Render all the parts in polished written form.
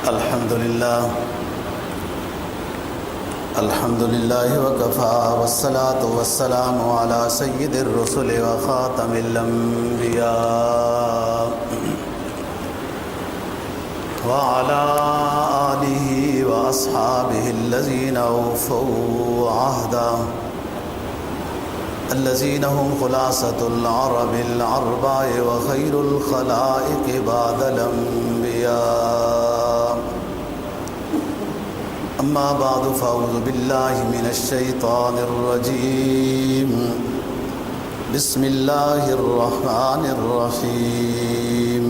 الحمد لله وكفى والصلاة والسلام على سيد الرسل وخاتم الأنبياء وعلى آله وأصحابه الذين أوفوا عهدا الذين هم خلاصة العرب الأربع وخير الخلائق بعد الأنبياء. أما بعد فأعوذ بالله من الشيطان الرجيم. بسم الله الرحمن الرحيم.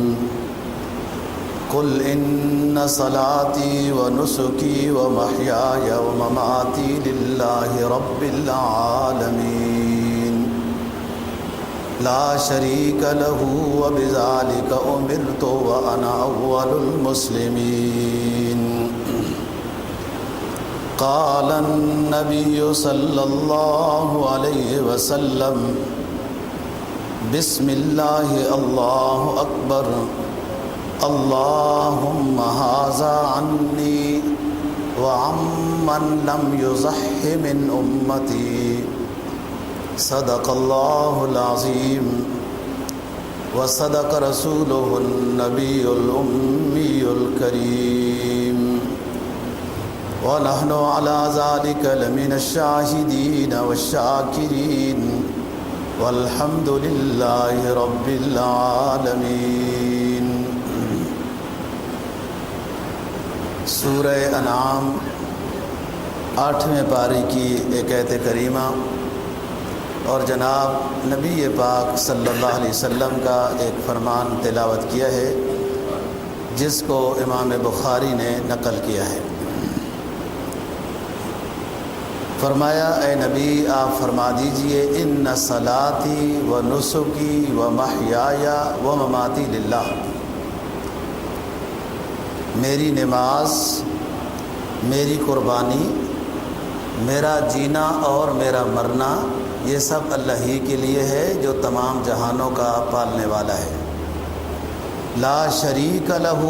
قل إن صلاتي ونسكي ومحياي ومماتي لله رب العالمين لا شريك له وبذلك أمرت وأنا أول المسلمين. قال النبي صلى الله عليه وسلم بسم الله الله أكبر اللهم هذا عني وعمن لم يزح من أمتي. صدق الله العظيم وصدق رسوله النبي الأمي الكريم ونحن على ذلك لمن الشاهدين والشاكرين والحمد لله رب العالمين. سورہ انعام 8ویں پارے کی ایک آیت کریمہ اور جناب نبی پاک صلی اللہ علیہ وسلم کا ایک فرمان تلاوت کیا ہے جس کو امام بخاری نے نقل کیا ہے. فرمایا اے نبی آپ فرما دیجئے ان صلاتی و نسکی و محیای و مماتی للہ. میری نماز، میری قربانی، میرا جینا اور میرا مرنا یہ سب اللہ ہی کے لیے ہے جو تمام جہانوں کا پالنے والا ہے. لا شریک لہ،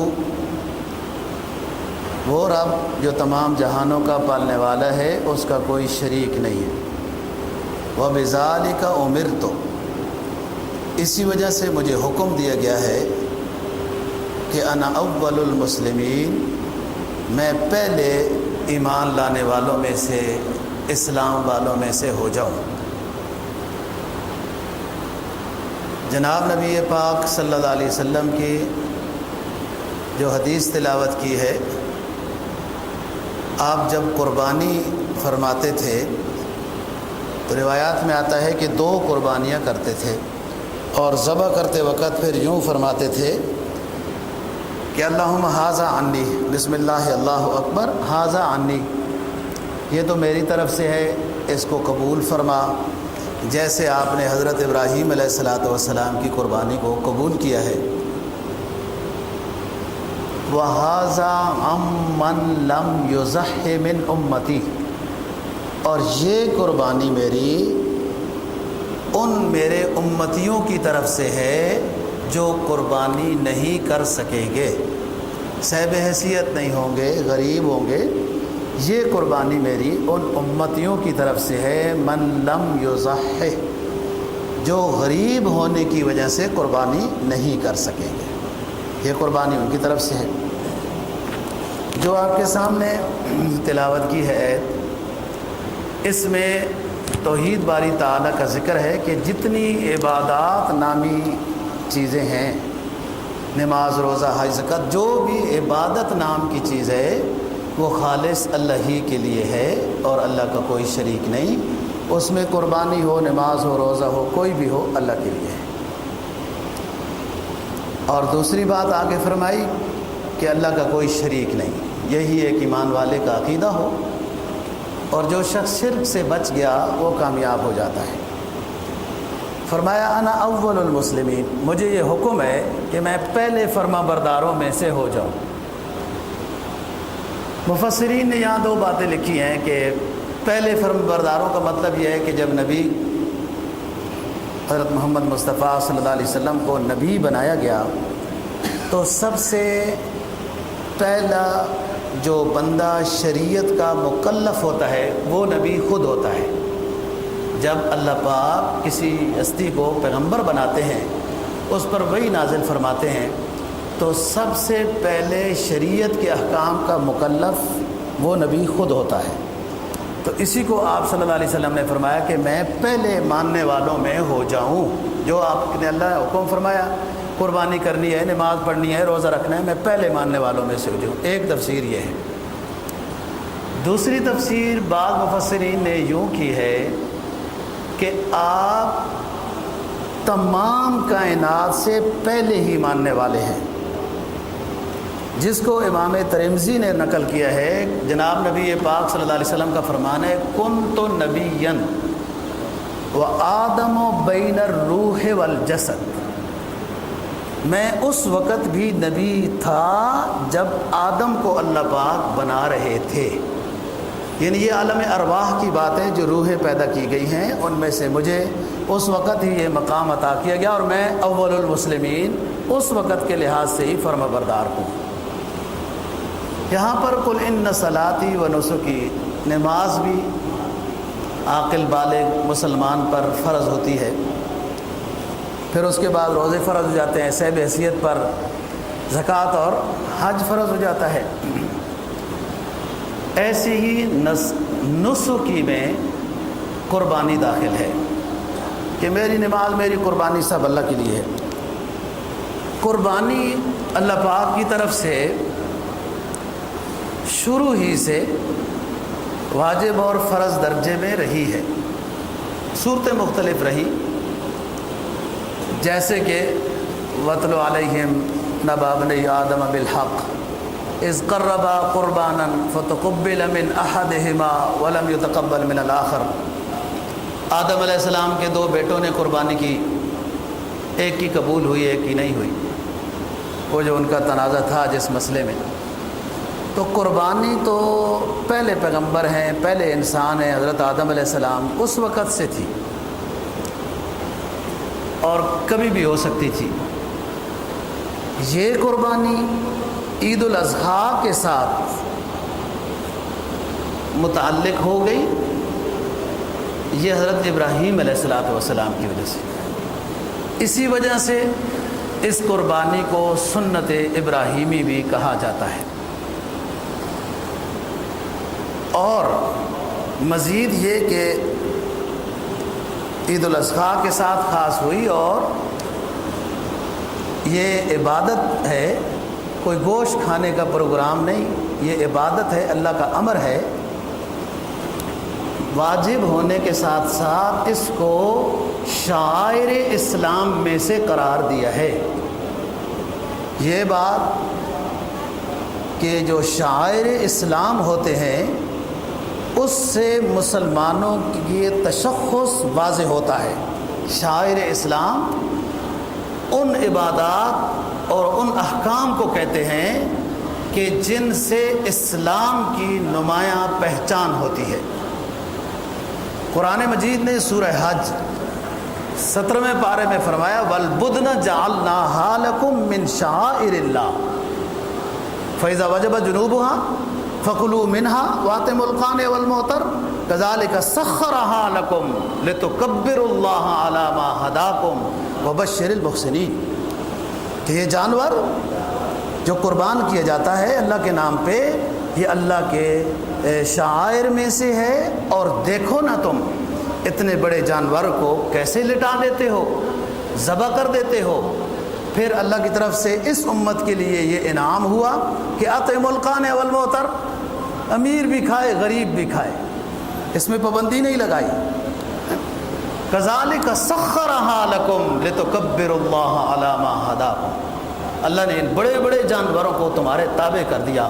وہ رب جو تمام جہانوں کا پالنے والا ہے اس کا کوئی شریک نہیں ہے. وَبِذَلِكَ أُمِرْتُ، اسی وجہ سے مجھے حکم دیا گیا ہے کہ انا اول المسلمین، میں پہلے ایمان لانے والوں میں سے، اسلام والوں میں سے ہو جاؤں. جناب نبی پاک صلی اللہ علیہ وسلم کی جو حدیث تلاوت کی ہے، آپ جب قربانی فرماتے تھے تو روایات میں آتا ہے کہ 2 قربانیاں کرتے تھے اور ذبح کرتے وقت پھر یوں فرماتے تھے کہ اللہم ھذا عنی، بسم اللہ اللہ اکبر، ھذا عنی، یہ تو میری طرف سے ہے، اس کو قبول فرما. جیسے آپ نے حضرت ابراہیم علیہ السلام کی قربانی کو قبول کیا ہے. وَھذا عَمَّن لَّمْ يُزَحِّ مِنْ أُمَّتِي، اور یہ قربانی میری ان میرے امتیوں کی طرف سے ہے جو قربانی نہیں کر سکیں گے، صاحب حیثیت نہیں ہوں گے، غریب ہوں گے. یہ قربانی میری ان امتیوں کی طرف سے ہے من لم یضح، جو غریب ہونے کی وجہ سے قربانی نہیں کر سکیں گے. یہ قربانی ان کی طرف سے ہے. جو آپ کے سامنے تلاوت کی ہے اس میں توحید باری تعالیٰ کا ذکر ہے کہ جتنی عبادات نامی چیزیں ہیں، نماز، روزہ، حج، زکوٰۃ، جو بھی عبادت نام کی چیز ہے وہ خالص اللہ ہی کے لیے ہے اور اللہ کا کوئی شریک نہیں. اس میں قربانی ہو، نماز ہو، روزہ ہو، کوئی بھی ہو، اللہ کے لیے ہے. اور دوسری بات آگے فرمائی کہ اللہ کا کوئی شریک نہیں. یہی ایک ایمان والے کا عقیدہ ہو، اور جو شخص شرک سے بچ گیا وہ کامیاب ہو جاتا ہے. فرمایا انا اول المسلمین، مجھے یہ حکم ہے کہ میں پہلے فرما برداروں میں سے ہو جاؤں. مفسرین نے یہاں 2 باتیں لکھی ہیں کہ پہلے فرما برداروں کا مطلب یہ ہے کہ جب نبی حضرت محمد مصطفیٰ صلی اللہ علیہ وسلم کو نبی بنایا گیا تو سب سے پہلا جو بندہ شریعت کا مکلف ہوتا ہے وہ نبی خود ہوتا ہے۔ جب اللہ پاک کسی ہستی کو پیغمبر بناتے ہیں، اس پر وحی نازل فرماتے ہیں، تو سب سے پہلے شریعت کے احکام کا مکلف وہ نبی خود ہوتا ہے۔ تو اسی کو آپ صلی اللہ علیہ وسلم نے فرمایا کہ میں پہلے ماننے والوں میں ہو جاؤں۔ جو آپ نے اللہ نے حکم فرمایا قربانی کرنی ہے، نماز پڑھنی ہے، روزہ رکھنا ہے، میں پہلے ماننے والوں میں سے ہو جاؤں۔ ایک تفسیر یہ ہے۔ دوسری تفسیر بعض مفسرین نے یوں کی ہے کہ آپ تمام کائنات سے پہلے ہی ماننے والے ہیں، جس کو امام ترمذی نے نقل کیا ہے۔ جناب نبی پاک صلی اللہ علیہ وسلم کا فرمان ہے، کنت نبیا وآدم بین الروح والجسد، میں اس وقت بھی نبی تھا جب آدم کو اللہ پاک بنا رہے تھے۔ یعنی یہ عالم ارواح کی باتیں جو روحیں پیدا کی گئی ہیں، ان میں سے مجھے اس وقت ہی یہ مقام عطا کیا گیا، اور میں اول المسلمین اس وقت کے لحاظ سے ہی فرما بردار ہوں۔ یہاں پر قل ان صلاتی و نسکی، نماز بھی عاقل بالغ مسلمان پر فرض ہوتی ہے، پھر اس کے بعد روزے فرض ہو جاتے ہیں، صحیح حیثیت پر زکوٰۃ اور حج فرض ہو جاتا ہے۔ ایسی ہی نسکی میں قربانی داخل ہے کہ میری نماز میری قربانی سب اللہ کے لیے ہے۔ قربانی اللہ پاک کی طرف سے شروع ہی سے واجب اور فرض درجے میں رہی ہے، صورتیں مختلف رہی، جیسے کہ وَاتْلُ عَلَيْهِمْ نَبَأَ ابْنَيْ آدَمَ بِالْحَقِّ اذ قربا قربانا فتقبل من احدهما ولم يتقبل من الاخر۔ آدم علیہ السلام کے دو بیٹوں نے قربانی کی، ایک کی قبول ہوئی ایک کی نہیں ہوئی، وہ جو ان کا تنازع تھا جس مسئلے میں۔ تو قربانی تو پہلے پیغمبر ہیں، پہلے انسان ہیں، حضرت آدم علیہ السلام، اس وقت سے تھی اور کبھی بھی ہو سکتی تھی۔ یہ قربانی عید الاضحیٰ کے ساتھ متعلق ہو گئی، یہ حضرت ابراہیم علیہ السلام کی وجہ سے۔ اسی وجہ سے اس قربانی کو سنت ابراہیمی بھی کہا جاتا ہے۔ اور مزید یہ کہ عید الاضحیٰ کے ساتھ خاص ہوئی، اور یہ عبادت ہے، کوئی گوشت کھانے کا پروگرام نہیں، یہ عبادت ہے، اللہ کا امر ہے۔ واجب ہونے کے ساتھ ساتھ اس کو شعائر اسلام میں سے قرار دیا ہے۔ یہ بات کہ جو شعائر اسلام ہوتے ہیں اس سے مسلمانوں کی تشخص واضح ہوتا ہے۔ شعائر اسلام ان عبادات اور ان احکام کو کہتے ہیں کہ جن سے اسلام کی نمایاں پہچان ہوتی ہے۔ قرآن مجید نے سورہ حج 17ویں پارے میں فرمایا وَالْبُدْنَ جَعَلْنَاهَا لَكُم مِّن شَعَائِرِ اللَّهِ فَإِذَا وَجَبَتْ جُنُوبُهَا فَكُلُوا مِنْهَا وَأَطِيمُوا الْقَانِعَ وَالْمُعْتَرَّ كَذَلِكَ سَخَّرَهَا لَكُمْ لِتُكَبِّرُوا اللَّهَ عَلَى مَا هَدَاكُمْ وَبَشِّرِ الْمُحْسِنِينَ، کہ یہ جانور جو قربان کیا جاتا ہے اللہ کے نام پہ، یہ اللہ کے شعائر میں سے ہے، اور دیکھو نا تم اتنے بڑے جانور کو کیسے لٹا دیتے ہو، ذبح کر دیتے ہو۔ پھر اللہ کی طرف سے اس امت کے لیے یہ انعام ہوا کہ اطعموا القانع والمعتر، امیر بھی کھائے غریب بھی کھائے، اس میں پابندی نہیں لگائی۔ کذالک سخرھا لکم لتکبروا اللہ علی ما ھداکم، اللہ نے ان بڑے بڑے جانوروں کو تمہارے تابع کر دیا۔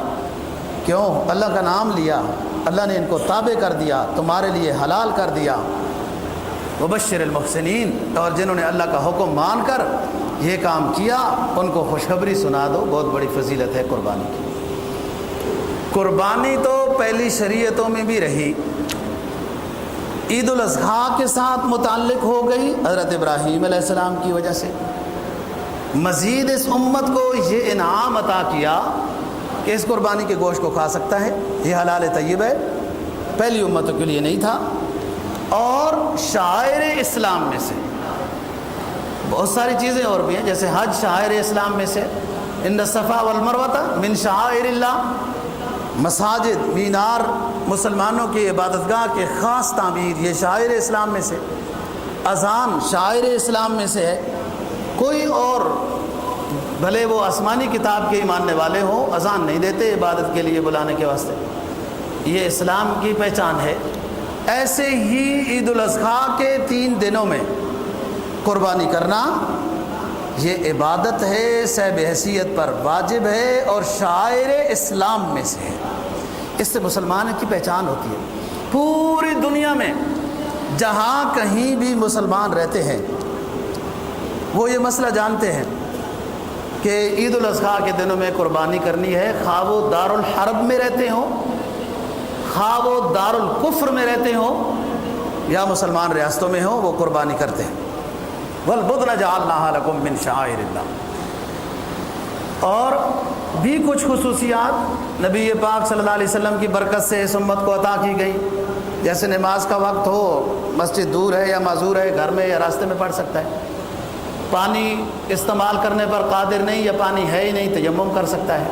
کیوں؟ اللہ کا نام لیا، اللہ نے ان کو تابع کر دیا، تمہارے لیے حلال کر دیا۔ وبشر المحسنین، اور جنہوں نے اللہ کا حکم مان کر یہ کام کیا ان کو خوشخبری سنا دو، بہت بڑی فضیلت ہے قربانی کی۔ قربانی تو پہلی شریعتوں میں بھی رہی، عید الاضحیٰ کے ساتھ متعلق ہو گئی حضرت ابراہیم علیہ السلام کی وجہ سے۔ مزید اس امت کو یہ انعام عطا کیا کہ اس قربانی کے گوشت کو کھا سکتا ہے، یہ حلال طیب ہے، پہلی امتوں کے لیے نہیں تھا۔ اور شعائر اسلام میں سے بہت ساری چیزیں اور بھی ہیں، جیسے حج شعائر اسلام میں سے، ان الصفا والمروہ من شعائر اللہ، مساجد مینار مسلمانوں کی عبادت گاہ کے خاص تعمیر، یہ شعائر اسلام میں سے۔ اذان شعائر اسلام میں سے ہے، کوئی اور بھلے وہ آسمانی کتاب کے ماننے والے ہوں اذان نہیں دیتے عبادت کے لیے بلانے کے واسطے، یہ اسلام کی پہچان ہے۔ ایسے ہی عید الاضحیٰ کے 3 دنوں میں قربانی کرنا یہ عبادت ہے، صاحب حیثیت پر واجب ہے اور شاعر اسلام میں سے ہے۔ اس سے مسلمان کی پہچان ہوتی ہے۔ پوری دنیا میں جہاں کہیں بھی مسلمان رہتے ہیں وہ یہ مسئلہ جانتے ہیں کہ عید الاضحیٰ کے دنوں میں قربانی کرنی ہے، خواہ وہ دارالحرب میں رہتے ہوں، خواہ وہ دارالکفر میں رہتے ہوں یا مسلمان ریاستوں میں ہوں، وہ قربانی کرتے ہیں۔ وَالْبُدْنَ جَعَلْنَاهَا لَكُم مِّن شَعَائِرِ اللَّهِ۔ اور بھی کچھ خصوصیات نبی پاک صلی اللہ علیہ وسلم کی برکت سے اس امت کو عطا کی گئی، جیسے نماز کا وقت ہو، مسجد دور ہے یا معذور ہے، گھر میں یا راستے میں پڑھ سکتا ہے، پانی استعمال کرنے پر قادر نہیں یا پانی ہے ہی نہیں، تیمم کر سکتا ہے،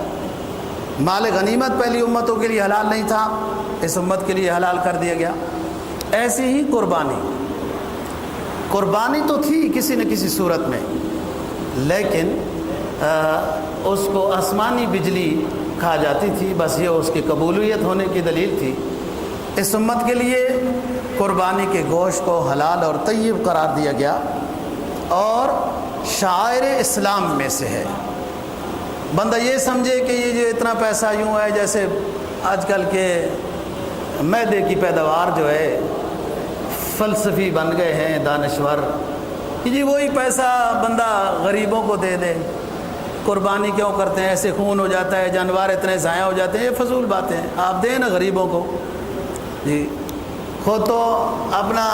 مال غنیمت پہلی امتوں کے لیے حلال نہیں تھا، اس امت کے لیے حلال کر دیا گیا۔ ایسی ہی قربانی تو تھی کسی نہ کسی صورت میں، لیکن اس کو آسمانی بجلی کھا جاتی تھی، بس یہ اس کی قبولیت ہونے کی دلیل تھی۔ اس امت کے لیے قربانی کے گوشت کو حلال اور طیب قرار دیا گیا اور شاعر اسلام میں سے ہے۔ بندہ یہ سمجھے کہ یہ جو اتنا پیسہ یوں ہے، جیسے آج کل کے میدے کی پیداوار جو ہے، فلسفی بن گئے ہیں دانشور کہ جی وہی پیسہ بندہ غریبوں کو دے دے، قربانی کیوں کرتے ہیں، ایسے خون ہو جاتا ہے، جانور اتنے ضائع ہو جاتے ہیں، یہ فضول باتیں ہیں، آپ دیں نا غریبوں کو۔ جی خود تو اپنا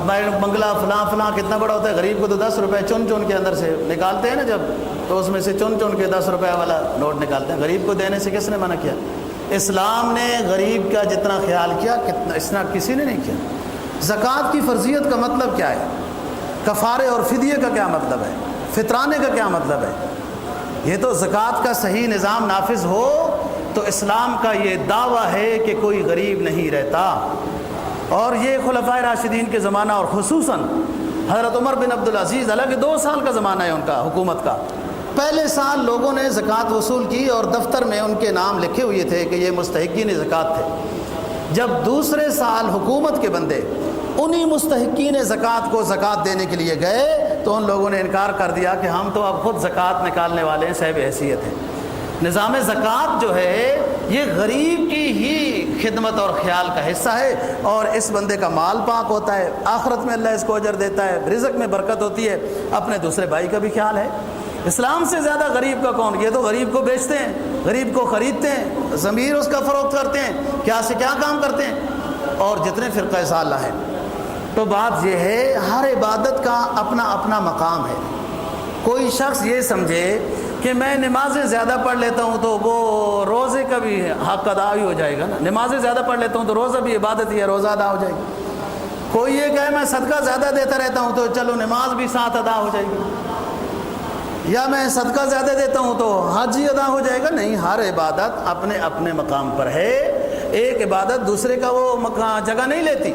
بنگلہ فلاں کتنا بڑا ہوتا ہے، غریب کو تو 10 روپے چن کے اندر سے نکالتے ہیں نا جب، تو اس میں سے چن کے 10 روپے والا نوٹ نکالتے ہیں۔ غریب کو دینے سے کس نے منع کیا؟ اسلام نے غریب کا جتنا خیال کیا اتنا کسی نے نہیں کیا۔ زکوٰۃ کی فرضیت کا مطلب کیا ہے؟ کفارے اور فدیے کا کیا مطلب ہے؟ فطرانے کا کیا مطلب ہے؟ یہ تو زکوٰۃ کا صحیح نظام نافذ ہو تو اسلام کا یہ دعویٰ ہے کہ کوئی غریب نہیں رہتا۔ اور یہ خلفائے راشدین کے زمانہ اور خصوصاً حضرت عمر بن عبدالعزیز، حالانکہ 2 سال کا زمانہ ہے ان کا حکومت کا، پہلے سال لوگوں نے زکوٰۃ وصول کی اور دفتر میں ان کے نام لکھے ہوئے تھے کہ یہ مستحقین زکوٰۃ تھے۔ جب دوسرے سال حکومت کے بندے انہی مستحقین زکوٰۃ کو زکوٰۃ دینے کے لیے گئے تو ان لوگوں نے انکار کر دیا کہ ہم تو اب خود زکوٰۃ نکالنے والے ہیں، صاحب حیثیت ہیں۔ نظام زکوٰۃ جو ہے یہ غریب کی ہی خدمت اور خیال کا حصہ ہے، اور اس بندے کا مال پاک ہوتا ہے، آخرت میں اللہ اس کو اجر دیتا ہے، رزق میں برکت ہوتی ہے، اپنے دوسرے بھائی کا بھی خیال ہے۔ اسلام سے زیادہ غریب کا کون؟ یہ تو غریب کو بیچتے ہیں، غریب کو خریدتے ہیں، ضمیر اس کا فروخت کرتے ہیں، کیا سے کیا کام کرتے ہیں، اور جتنے فرقہ صالح ہیں۔ تو بات یہ ہے ہر عبادت کا اپنا اپنا مقام ہے۔ کوئی شخص یہ سمجھے کہ میں نمازیں زیادہ پڑھ لیتا ہوں تو وہ روزے کا بھی حق ادا ہی ہو جائے گا نا، نمازیں زیادہ پڑھ لیتا ہوں تو روزہ بھی عبادت ہی ہے، روزہ ادا ہو جائے گی۔ کوئی یہ کہے میں صدقہ زیادہ دیتا رہتا ہوں تو چلو نماز بھی ساتھ ادا ہو جائے گی، یا میں صدقہ زیادہ دیتا ہوں تو حج ہی ادا ہو جائے گا۔ نہیں، ہر عبادت اپنے اپنے مقام پر ہے، ایک عبادت دوسرے کا وہ جگہ نہیں لیتی۔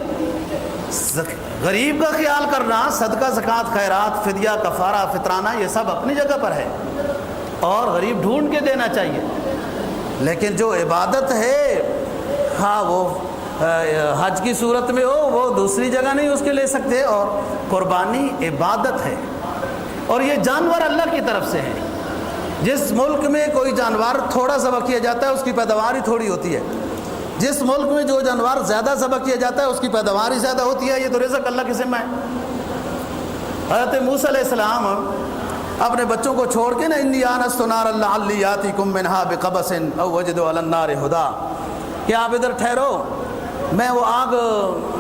غریب کا خیال کرنا، صدقہ زکوٰۃ خیرات فدیہ کفارہ فطرانہ یہ سب اپنی جگہ پر ہے اور غریب ڈھونڈ کے دینا چاہیے، لیکن جو عبادت ہے ہاں وہ حج کی صورت میں ہو وہ دوسری جگہ نہیں اس کے لے سکتے، اور قربانی عبادت ہے اور یہ جانور اللہ کی طرف سے ہے۔ جس ملک میں کوئی جانور تھوڑا ذبح کیا جاتا ہے اس کی پیداوار ہی تھوڑی ہوتی ہے، جس ملک میں جو جانور زیادہ ذبح کیا جاتا ہے اس کی پیداوار ہی زیادہ ہوتی ہے، یہ تو رزق اللہ کے ذمہ ہے۔ حضرت موسیٰ علیہ السلام اپنے بچوں کو چھوڑ کے نا انی آنست نارا لعلی آتیکم منہا بقبس او وجد علی النار ہدا، کہ آپ ادھر ٹھہرو میں وہ آگ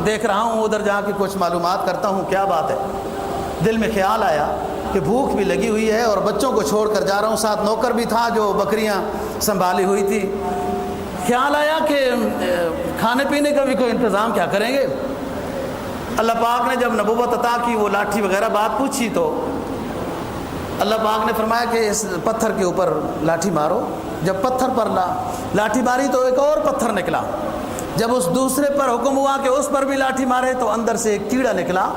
دیکھ رہا ہوں، ادھر جا کے کچھ معلومات کرتا ہوں کیا بات ہے۔ دل میں خیال آیا کہ بھوک بھی لگی ہوئی ہے اور بچوں کو چھوڑ کر جا رہا ہوں، ساتھ نوکر بھی تھا جو بکریاں سنبھالی ہوئی تھی۔ خیال آیا کہ کھانے پینے کا بھی کوئی انتظام کیا کریں گے۔ اللہ پاک نے جب نبوت عطا کی، وہ لاٹھی وغیرہ بات پوچھی، تو اللہ پاک نے فرمایا کہ اس پتھر کے اوپر لاٹھی مارو۔ جب پتھر پر لاٹھی ماری تو ایک اور پتھر نکلا۔ جب اس دوسرے پر حکم ہوا کہ اس پر بھی لاٹھی مارے تو اندر سے ایک کیڑا نکلا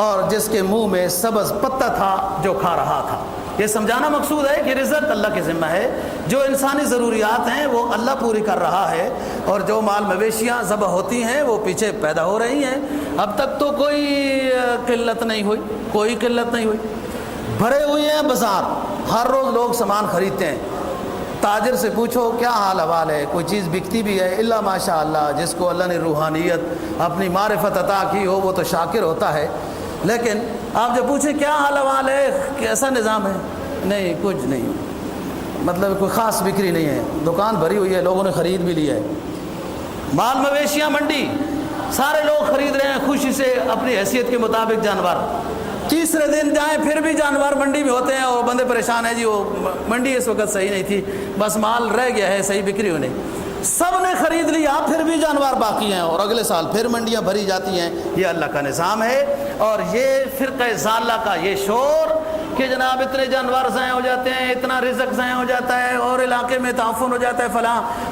اور جس کے منہ میں سبز پتا تھا جو کھا رہا تھا۔ یہ سمجھانا مقصود ہے کہ رزق اللہ کے ذمہ ہے، جو انسانی ضروریات ہیں وہ اللہ پوری کر رہا ہے، اور جو مال مویشیاں ذبح ہوتی ہیں وہ پیچھے پیدا ہو رہی ہیں۔ اب تک تو کوئی قلت نہیں ہوئی، کوئی قلت نہیں ہوئی، بھرے ہوئے ہیں بازار، ہر روز لوگ سامان خریدتے ہیں۔ تاجر سے پوچھو کیا حال احوال ہے، کوئی چیز بکتی بھی ہے؟ الا ماشاء اللہ، جس کو اللہ نے روحانیت اپنی معرفت عطا کی ہو وہ تو شاکر ہوتا ہے۔ لیکن آپ جب پوچھیں کیا حال احوال ہے، کیسا نظام ہے، نہیں کچھ نہیں، مطلب کوئی خاص بکری نہیں ہے، دکان بھری ہوئی ہے، لوگوں نے خرید بھی لیا ہے۔ مال مویشیاں منڈی، سارے لوگ خرید رہے ہیں خوشی سے اپنی حیثیت کے مطابق جانور۔ تیسرے دن جائیں پھر بھی جانور منڈی میں ہوتے ہیں اور بندے پریشان ہیں، جی وہ منڈی اس وقت صحیح نہیں تھی، بس مال رہ گیا ہے، صحیح بکری ہونے، سب نے خرید لیا پھر بھی جانور باقی ہیں، اور اگلے سال پھر منڈیاں بھری جاتی ہیں۔ یہ اللہ کا نظام ہے، اور یہ فرقہ ضالہ کا یہ شور کہ جناب اتنے جانور ضائع ہو جاتے ہیں، اتنا رزق ضائع ہو جاتا ہے، اور علاقے میں تعفن ہو جاتا ہے،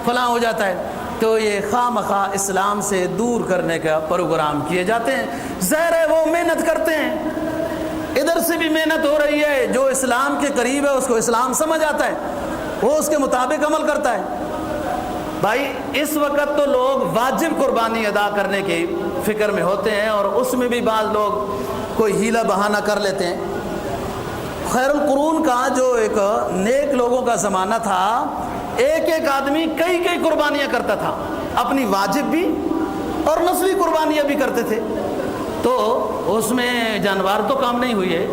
فلاں ہو جاتا ہے، تو یہ خواہ مخواہ اسلام سے دور کرنے کا پروگرام کیے جاتے ہیں۔ ظاہر ہے وہ محنت کرتے ہیں، ادھر سے بھی محنت ہو رہی ہے، جو اسلام کے قریب ہے اس کو اسلام سمجھ آتا ہے، وہ اس کے مطابق عمل کرتا ہے۔ بھائی اس وقت تو لوگ واجب قربانی ادا کرنے کی فکر میں ہوتے ہیں، اور اس میں بھی بعض لوگ کوئی ہیلا بہانہ کر لیتے ہیں۔ خیر القرون کا جو ایک نیک لوگوں کا زمانہ تھا، ایک ایک آدمی کئی کئی قربانیاں کرتا تھا، اپنی واجب بھی اور نسلی قربانیاں بھی کرتے تھے، تو اس میں جانور تو کام نہیں ہوئی ہے،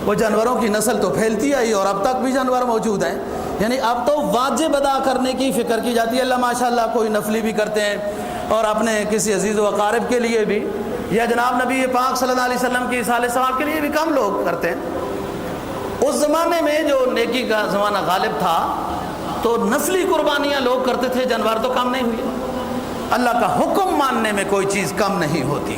وہ جانوروں کی نسل تو پھیلتی آئی اور اب تک بھی جانور موجود ہیں، یعنی اب تو واجب ادا کرنے کی فکر کی جاتی ہے۔ اللہ ماشاءاللہ کوئی نفلی بھی کرتے ہیں، اور اپنے کسی عزیز و اقارب کے لیے بھی، یا جناب نبی پاک صلی اللہ علیہ وسلم کی اصحاب ثواب کے لیے بھی کم لوگ کرتے ہیں۔ اس زمانے میں جو نیکی کا زمانہ غالب تھا تو نسلی قربانیاں لوگ کرتے تھے، جانور تو کم نہیں ہوئی۔ اللہ کا حکم ماننے میں کوئی چیز کم نہیں ہوتی،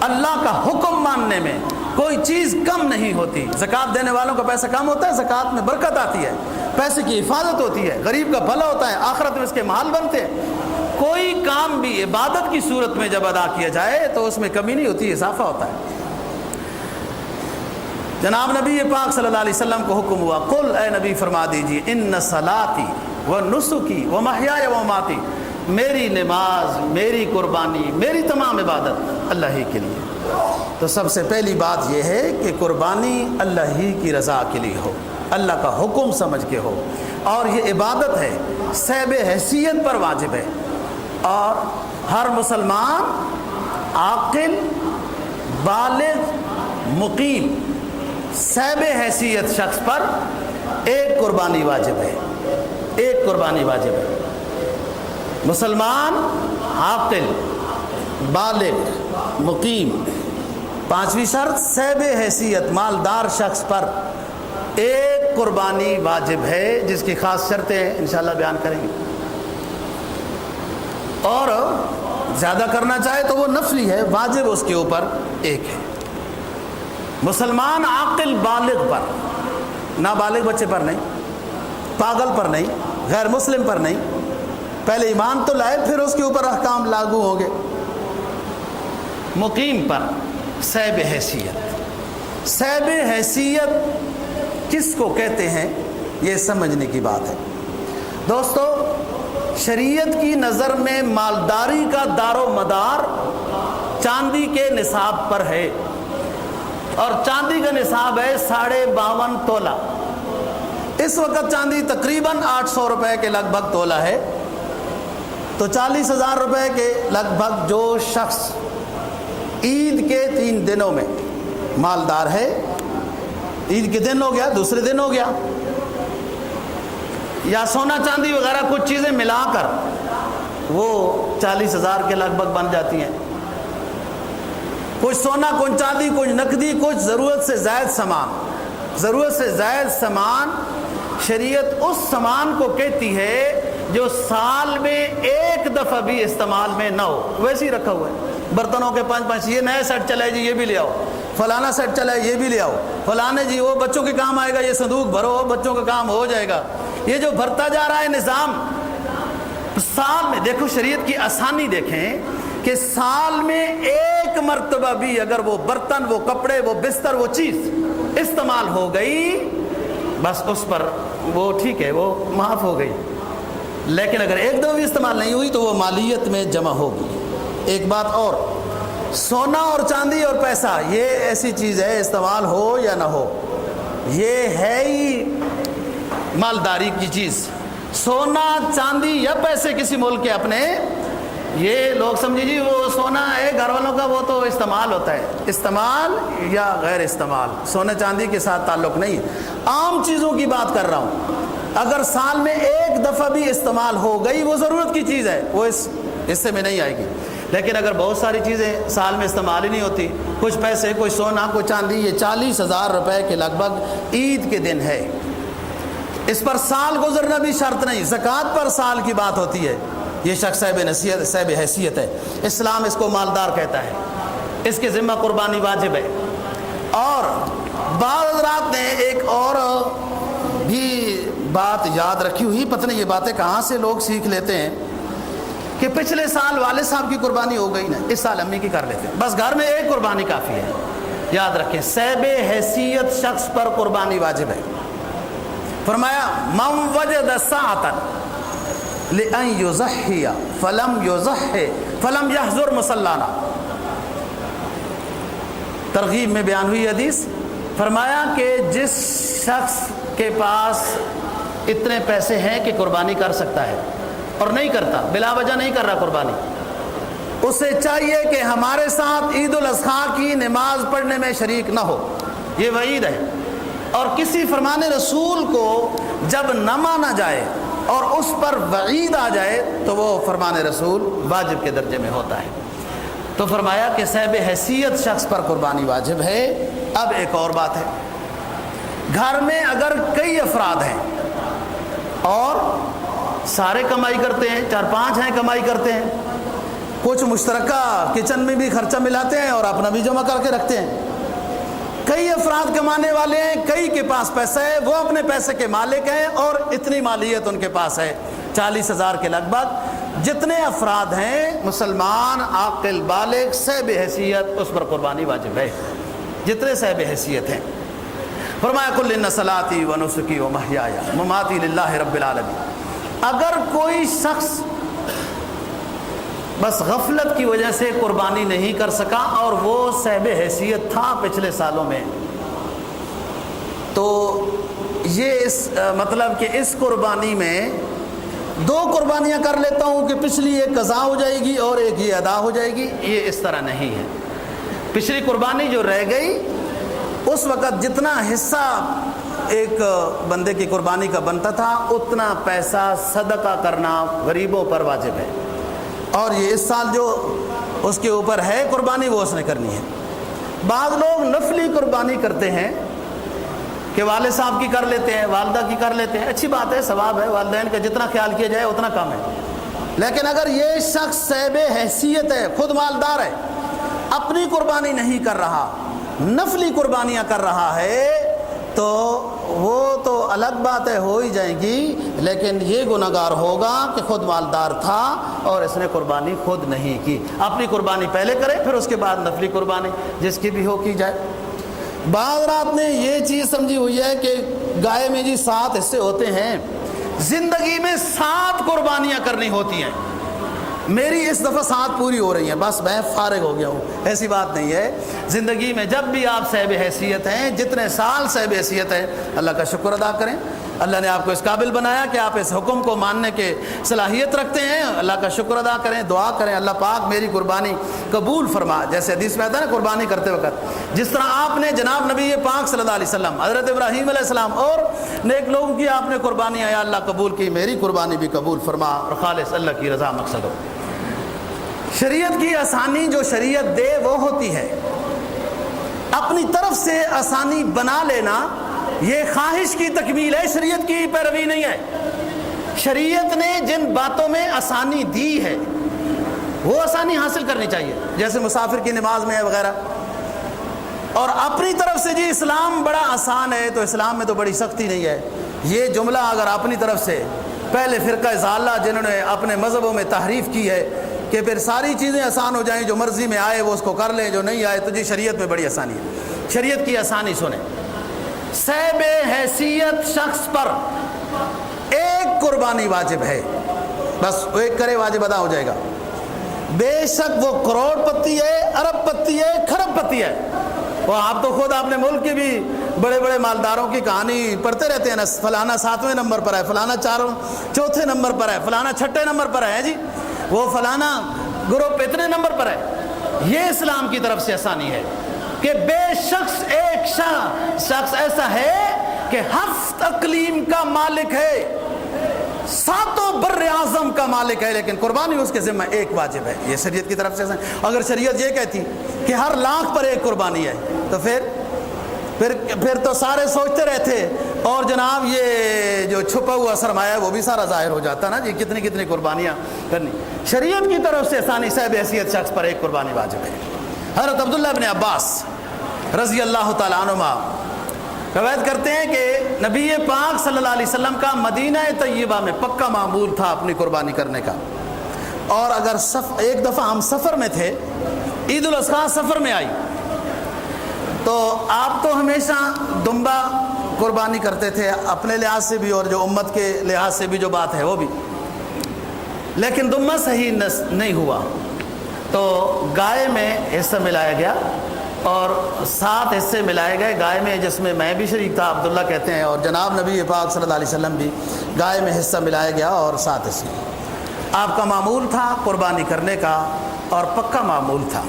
اللہ کا حکم ماننے میں کوئی چیز کم نہیں ہوتی۔ زکوٰۃ دینے والوں کا پیسہ کم ہوتا ہے، زکوٰۃ میں برکت آتی ہے، پیسے کی حفاظت ہوتی ہے، غریب کا بھلا ہوتا ہے، آخرت میں اس کے مال بنتے ہیں۔ کوئی کام بھی عبادت کی صورت میں جب ادا کیا جائے تو اس میں کمی نہیں ہوتی، اضافہ ہوتا ہے۔ جناب نبی پاک صلی اللہ علیہ وسلم کو حکم ہوا، قل اے نبی فرما دیجیے، ان صلاتی و نسکی و محیای و مماتی، میری نماز، میری قربانی، میری تمام عبادت اللہ ہی کے لیے۔ تو سب سے پہلی بات یہ ہے کہ قربانی اللہ ہی کی رضا کے لیے ہو، اللہ کا حکم سمجھ کے ہو، اور یہ عبادت ہے، صاحب حیثیت پر واجب ہے، اور ہر مسلمان عاقل بالغ مقیم صاحب حیثیت شخص پر ایک قربانی واجب ہے، ایک قربانی واجب ہے۔ مسلمان عاقل بالغ مقیم، پانچویں شرط صاحب حیثیت مالدار شخص پر ایک قربانی واجب ہے، جس کی خاص شرطیں انشاءاللہ بیان کریں گے، اور زیادہ کرنا چاہے تو وہ نفلی ہے، واجب اس کے اوپر ایک ہے۔ مسلمان عاقل بالغ پر، نابالغ بچے پر نہیں، پاگل پر نہیں، غیر مسلم پر نہیں، پہلے ایمان تو لائے پھر اس کے اوپر احکام لاگو ہوں گے۔ مقیم پر صاحب حیثیت، صاحب حیثیت کس کو کہتے ہیں یہ سمجھنے کی بات ہے۔ دوستو شریعت کی نظر میں مالداری کا دار و مدار چاندی کے نصاب پر ہے، اور چاندی کا نصاب ہے 52.5 تولہ۔ اس وقت چاندی تقریباً 800 روپے کے لگ بھگ تولہ ہے، تو 40,000 روپے کے لگ بھگ جو شخص عید کے 3 دنوں میں مالدار ہے، عید کے دن ہو گیا، دوسرے دن ہو گیا، یا سونا چاندی وغیرہ کچھ چیزیں ملا کر وہ 40,000 کے لگ بھگ بن جاتی ہیں، کچھ سونا کچھ چاندی کچھ نقدی کچھ ضرورت سے زائد سامان، ضرورت سے زائد سامان شریعت اس سامان کو کہتی ہے جو سال میں ایک دفعہ بھی استعمال میں نہ ہو، ویسے ہی رکھا ہوا ہے۔ برتنوں کے 5 یہ نیا سیٹ چلا ہے جی یہ بھی لے آؤ، فلانا سیٹ چلا ہے یہ بھی لے آؤ، فلانے جی وہ بچوں کے کام آئے گا، یہ صندوق بھرو بچوں کا کام ہو جائے گا۔ یہ جو بھرتا جا رہا ہے نظام، سال میں دیکھو شریعت کی آسانی دیکھیں کہ سال میں ایک مرتبہ بھی اگر وہ برتن، وہ کپڑے، وہ بستر، وہ چیز استعمال ہو گئی بس اس پر وہ ٹھیک ہے، وہ معاف ہو گئی۔ لیکن اگر ایک دفعہ بھی استعمال نہیں ہوئی تو وہ مالیت میں جمع ہوگی۔ ایک بات اور، سونا اور چاندی اور پیسہ یہ ایسی چیز ہے استعمال ہو یا نہ ہو، یہ ہے ہی مالداری کی چیز۔ سونا چاندی یا پیسے کسی ملک کے اپنے، یہ لوگ سمجھے جی وہ سونا ہے گھر والوں کا، وہ تو استعمال ہوتا ہے، استعمال یا غیر استعمال، سونے چاندی کے ساتھ تعلق نہیں ہے۔ عام چیزوں کی بات کر رہا ہوں، اگر سال میں ایک دفعہ بھی استعمال ہو گئی وہ ضرورت کی چیز ہے، وہ اس حصے میں نہیں آئے گی۔ لیکن اگر بہت ساری چیزیں سال میں استعمال ہی نہیں ہوتی، کچھ پیسے، کوئی سونا، کوئی چاندی، یہ 40,000 روپے کے لگ بھگ عید کے دن ہے، اس پر سال گزرنا بھی شرط نہیں، زکوٰۃ پر سال کی بات ہوتی ہے۔ یہ شخص صاحب حیثیت ہے، اسلام اس کو مالدار کہتا ہے، اس کے ذمہ قربانی واجب ہے۔ اور بعض حضرات نے ایک اور بھی بات یاد رکھی ہوئی، پتہ نہیں یہ باتیں کہاں سے لوگ سیکھ لیتے ہیں، کہ پچھلے سال والد صاحب کی قربانی ہو گئی نا، اس سال امی کی کر لیتے ہیں، بس گھر میں ایک قربانی کافی ہے۔ یاد رکھیں صاحب حیثیت شخص پر قربانی واجب ہے۔ فرمایا من وجد ساعتا لأن یضحی فلم یضحی فلم یحضر مصلانا، ترغیب میں بیان ہوئی حدیث۔ فرمایا کہ جس شخص کے پاس اتنے پیسے ہیں کہ قربانی کر سکتا ہے اور نہیں کرتا، بلا وجہ نہیں کر رہا قربانی، اسے چاہیے کہ ہمارے ساتھ عید الاضحیٰ کی نماز پڑھنے میں شریک نہ ہو، یہ وعید ہے۔ اور کسی فرمان رسول کو جب نہ مانا جائے اور اس پر وعید آ جائے تو وہ فرمان رسول واجب کے درجے میں ہوتا ہے۔ تو فرمایا کہ صاحب حیثیت شخص پر قربانی واجب ہے۔ اب ایک اور بات ہے، گھر میں اگر کئی افراد ہیں اور سارے کمائی کرتے ہیں، 4-5 ہیں کمائی کرتے ہیں، کچھ مشترکہ کچن میں بھی خرچہ ملاتے ہیں اور اپنا بھی جمع کر کے رکھتے ہیں، کئی افراد کمانے والے ہیں، کئی کے پاس پیسہ ہے، وہ اپنے پیسے کے مالک ہیں اور اتنی مالیت ان کے پاس ہے 40,000 کے لگ بھگ۔ جتنے افراد ہیں مسلمان عاقل بالغ صاحب حیثیت، اس پر قربانی واجب ہے، جتنے صاحب حیثیت ہیں۔ فرمایا قل ان صلاتی و نسکی و محیای مماتی للہ رب العالمین۔ اگر کوئی شخص بس غفلت کی وجہ سے قربانی نہیں کر سکا اور وہ صاحب حیثیت تھا پچھلے سالوں میں، تو یہ مطلب کہ اس قربانی میں 2 قربانیاں کر لیتا ہوں کہ پچھلی ایک قضا ہو جائے گی اور ایک یہ ادا ہو جائے گی، یہ اس طرح نہیں ہے۔ پچھلی قربانی جو رہ گئی اس وقت جتنا حصہ ایک بندے کی قربانی کا بنتا تھا اتنا پیسہ صدقہ کرنا غریبوں پر واجب ہے، اور یہ اس سال جو اس کے اوپر ہے قربانی وہ اس نے کرنی ہے۔ بعض لوگ نفلی قربانی کرتے ہیں کہ والد صاحب کی کر لیتے ہیں، والدہ کی کر لیتے ہیں، اچھی بات ہے، ثواب ہے، والدین کا جتنا خیال کیا جائے اتنا کم ہے۔ لیکن اگر یہ شخص صاحب حیثیت ہے، خود مالدار ہے، اپنی قربانی نہیں کر رہا، نفلی قربانیاں کر رہا ہے، تو وہ تو الگ باتیں ہو ہی جائیں گی، لیکن یہ گناہگار ہوگا کہ خود مالدار تھا اور اس نے قربانی خود نہیں کی۔ اپنی قربانی پہلے کرے پھر اس کے بعد نفلی قربانی جس کی بھی ہو کی جائے۔ بعض رات نے یہ چیز سمجھی ہوئی ہے کہ گائے میں جی 7 حصے ہوتے ہیں، زندگی میں 7 قربانیاں کرنی ہوتی ہیں، میری اس دفعہ 7 پوری ہو رہی ہیں، بس میں فارغ ہو گیا ہوں۔ ایسی بات نہیں ہے، زندگی میں جب بھی آپ صاحب حیثیت ہیں، جتنے سال صاحب حیثیت ہیں، اللہ کا شکر ادا کریں۔ اللہ نے آپ کو اس قابل بنایا کہ آپ اس حکم کو ماننے کے صلاحیت رکھتے ہیں، اللہ کا شکر ادا کریں، دعا کریں اللہ پاک میری قربانی قبول فرما۔ جیسے حدیث میں آتا ہے نا قربانی کرتے وقت، جس طرح آپ نے جناب نبی پاک صلی اللہ علیہ وسلم، حضرت ابراہیم علیہ السلام اور نیک لوگوں کی آپ نے قربانی یا اللہ قبول کی، میری قربانی بھی قبول فرما اور خالص اللہ کی رضا مقصد ہو۔ شریعت کی آسانی جو شریعت دے وہ ہوتی ہے، اپنی طرف سے آسانی بنا لینا یہ خواہش کی تکمیل ہے، شریعت کی پیروی نہیں ہے۔ شریعت نے جن باتوں میں آسانی دی ہے وہ آسانی حاصل کرنی چاہیے، جیسے مسافر کی نماز میں ہے وغیرہ۔ اور اپنی طرف سے جی اسلام بڑا آسان ہے تو اسلام میں تو بڑی سختی نہیں ہے، یہ جملہ اگر اپنی طرف سے پہلے فرقہ ضالہ جنہوں نے اپنے مذہبوں میں تحریف کی ہے کہ پھر ساری چیزیں آسان ہو جائیں، جو مرضی میں آئے وہ اس کو کر لیں، جو نہیں آئے تو جی شریعت میں بڑی آسانی ہے۔ شریعت کی آسانی سنیں، صاحب حیثیت شخص پر ایک قربانی واجب ہے، بس وہ ایک کرے واجب ادا ہو جائے گا، بے شک وہ کروڑ پتی ہے، ارب پتی ہے، کھرب پتی ہے۔ وہ آپ تو خود اپنے ملک کے بھی بڑے بڑے مالداروں کی کہانی پڑھتے رہتے ہیں نا، فلانا 7ویں نمبر پر ہے، فلانا 4 نمبر پر ہے، فلانا 6 نمبر پر ہے جی، وہ فلانا گروپ اتنے نمبر پر ہے۔ یہ اسلام کی طرف سے آسانی ہے کہ بے شخص ایک شخص ایسا ہے کہ 7 اقلیم کا مالک ہے، 7 بر اعظم کا مالک ہے، لیکن قربانی اس کے ذمہ ایک واجب ہے۔ یہ شریعت کی طرف سے اگر شریعت یہ کہتی کہ ہر لاکھ پر ایک قربانی ہے تو پھر تو سارے سوچتے رہتے اور جناب یہ جو چھپا ہوا سرمایہ ہے وہ بھی سارا ظاہر ہو جاتا نا جی، کتنی کتنی قربانیاں کرنی۔ شریعت کی طرف سے آسانی، صاحب حیثیت شخص پر ایک قربانی واجب ہے۔ حضرت عبداللہ بن عباس رضی اللہ تعالیٰ عنہما روایت کرتے ہیں کہ نبی پاک صلی اللہ علیہ وسلم کا مدینہ طیبہ میں پکا معمول تھا اپنی قربانی کرنے کا، اور اگر ایک دفعہ ہم سفر میں تھے، عید الاضحیٰ سفر میں آئی تو آپ تو ہمیشہ دمبا قربانی کرتے تھے اپنے لحاظ سے بھی اور جو امت کے لحاظ سے بھی جو بات ہے وہ بھی، لیکن دمبا صحیح نہیں ہوا تو گائے میں حصہ ملایا گیا اور 7 حصے ملائے گئے گائے میں، جس میں میں بھی شریک تھا، عبداللہ کہتے ہیں، اور جناب نبی پاک صلی اللہ علیہ وسلم بھی، گائے میں حصہ ملایا گیا اور 7 حصے آپ کا معمول تھا قربانی کرنے کا، اور پکا معمول تھا۔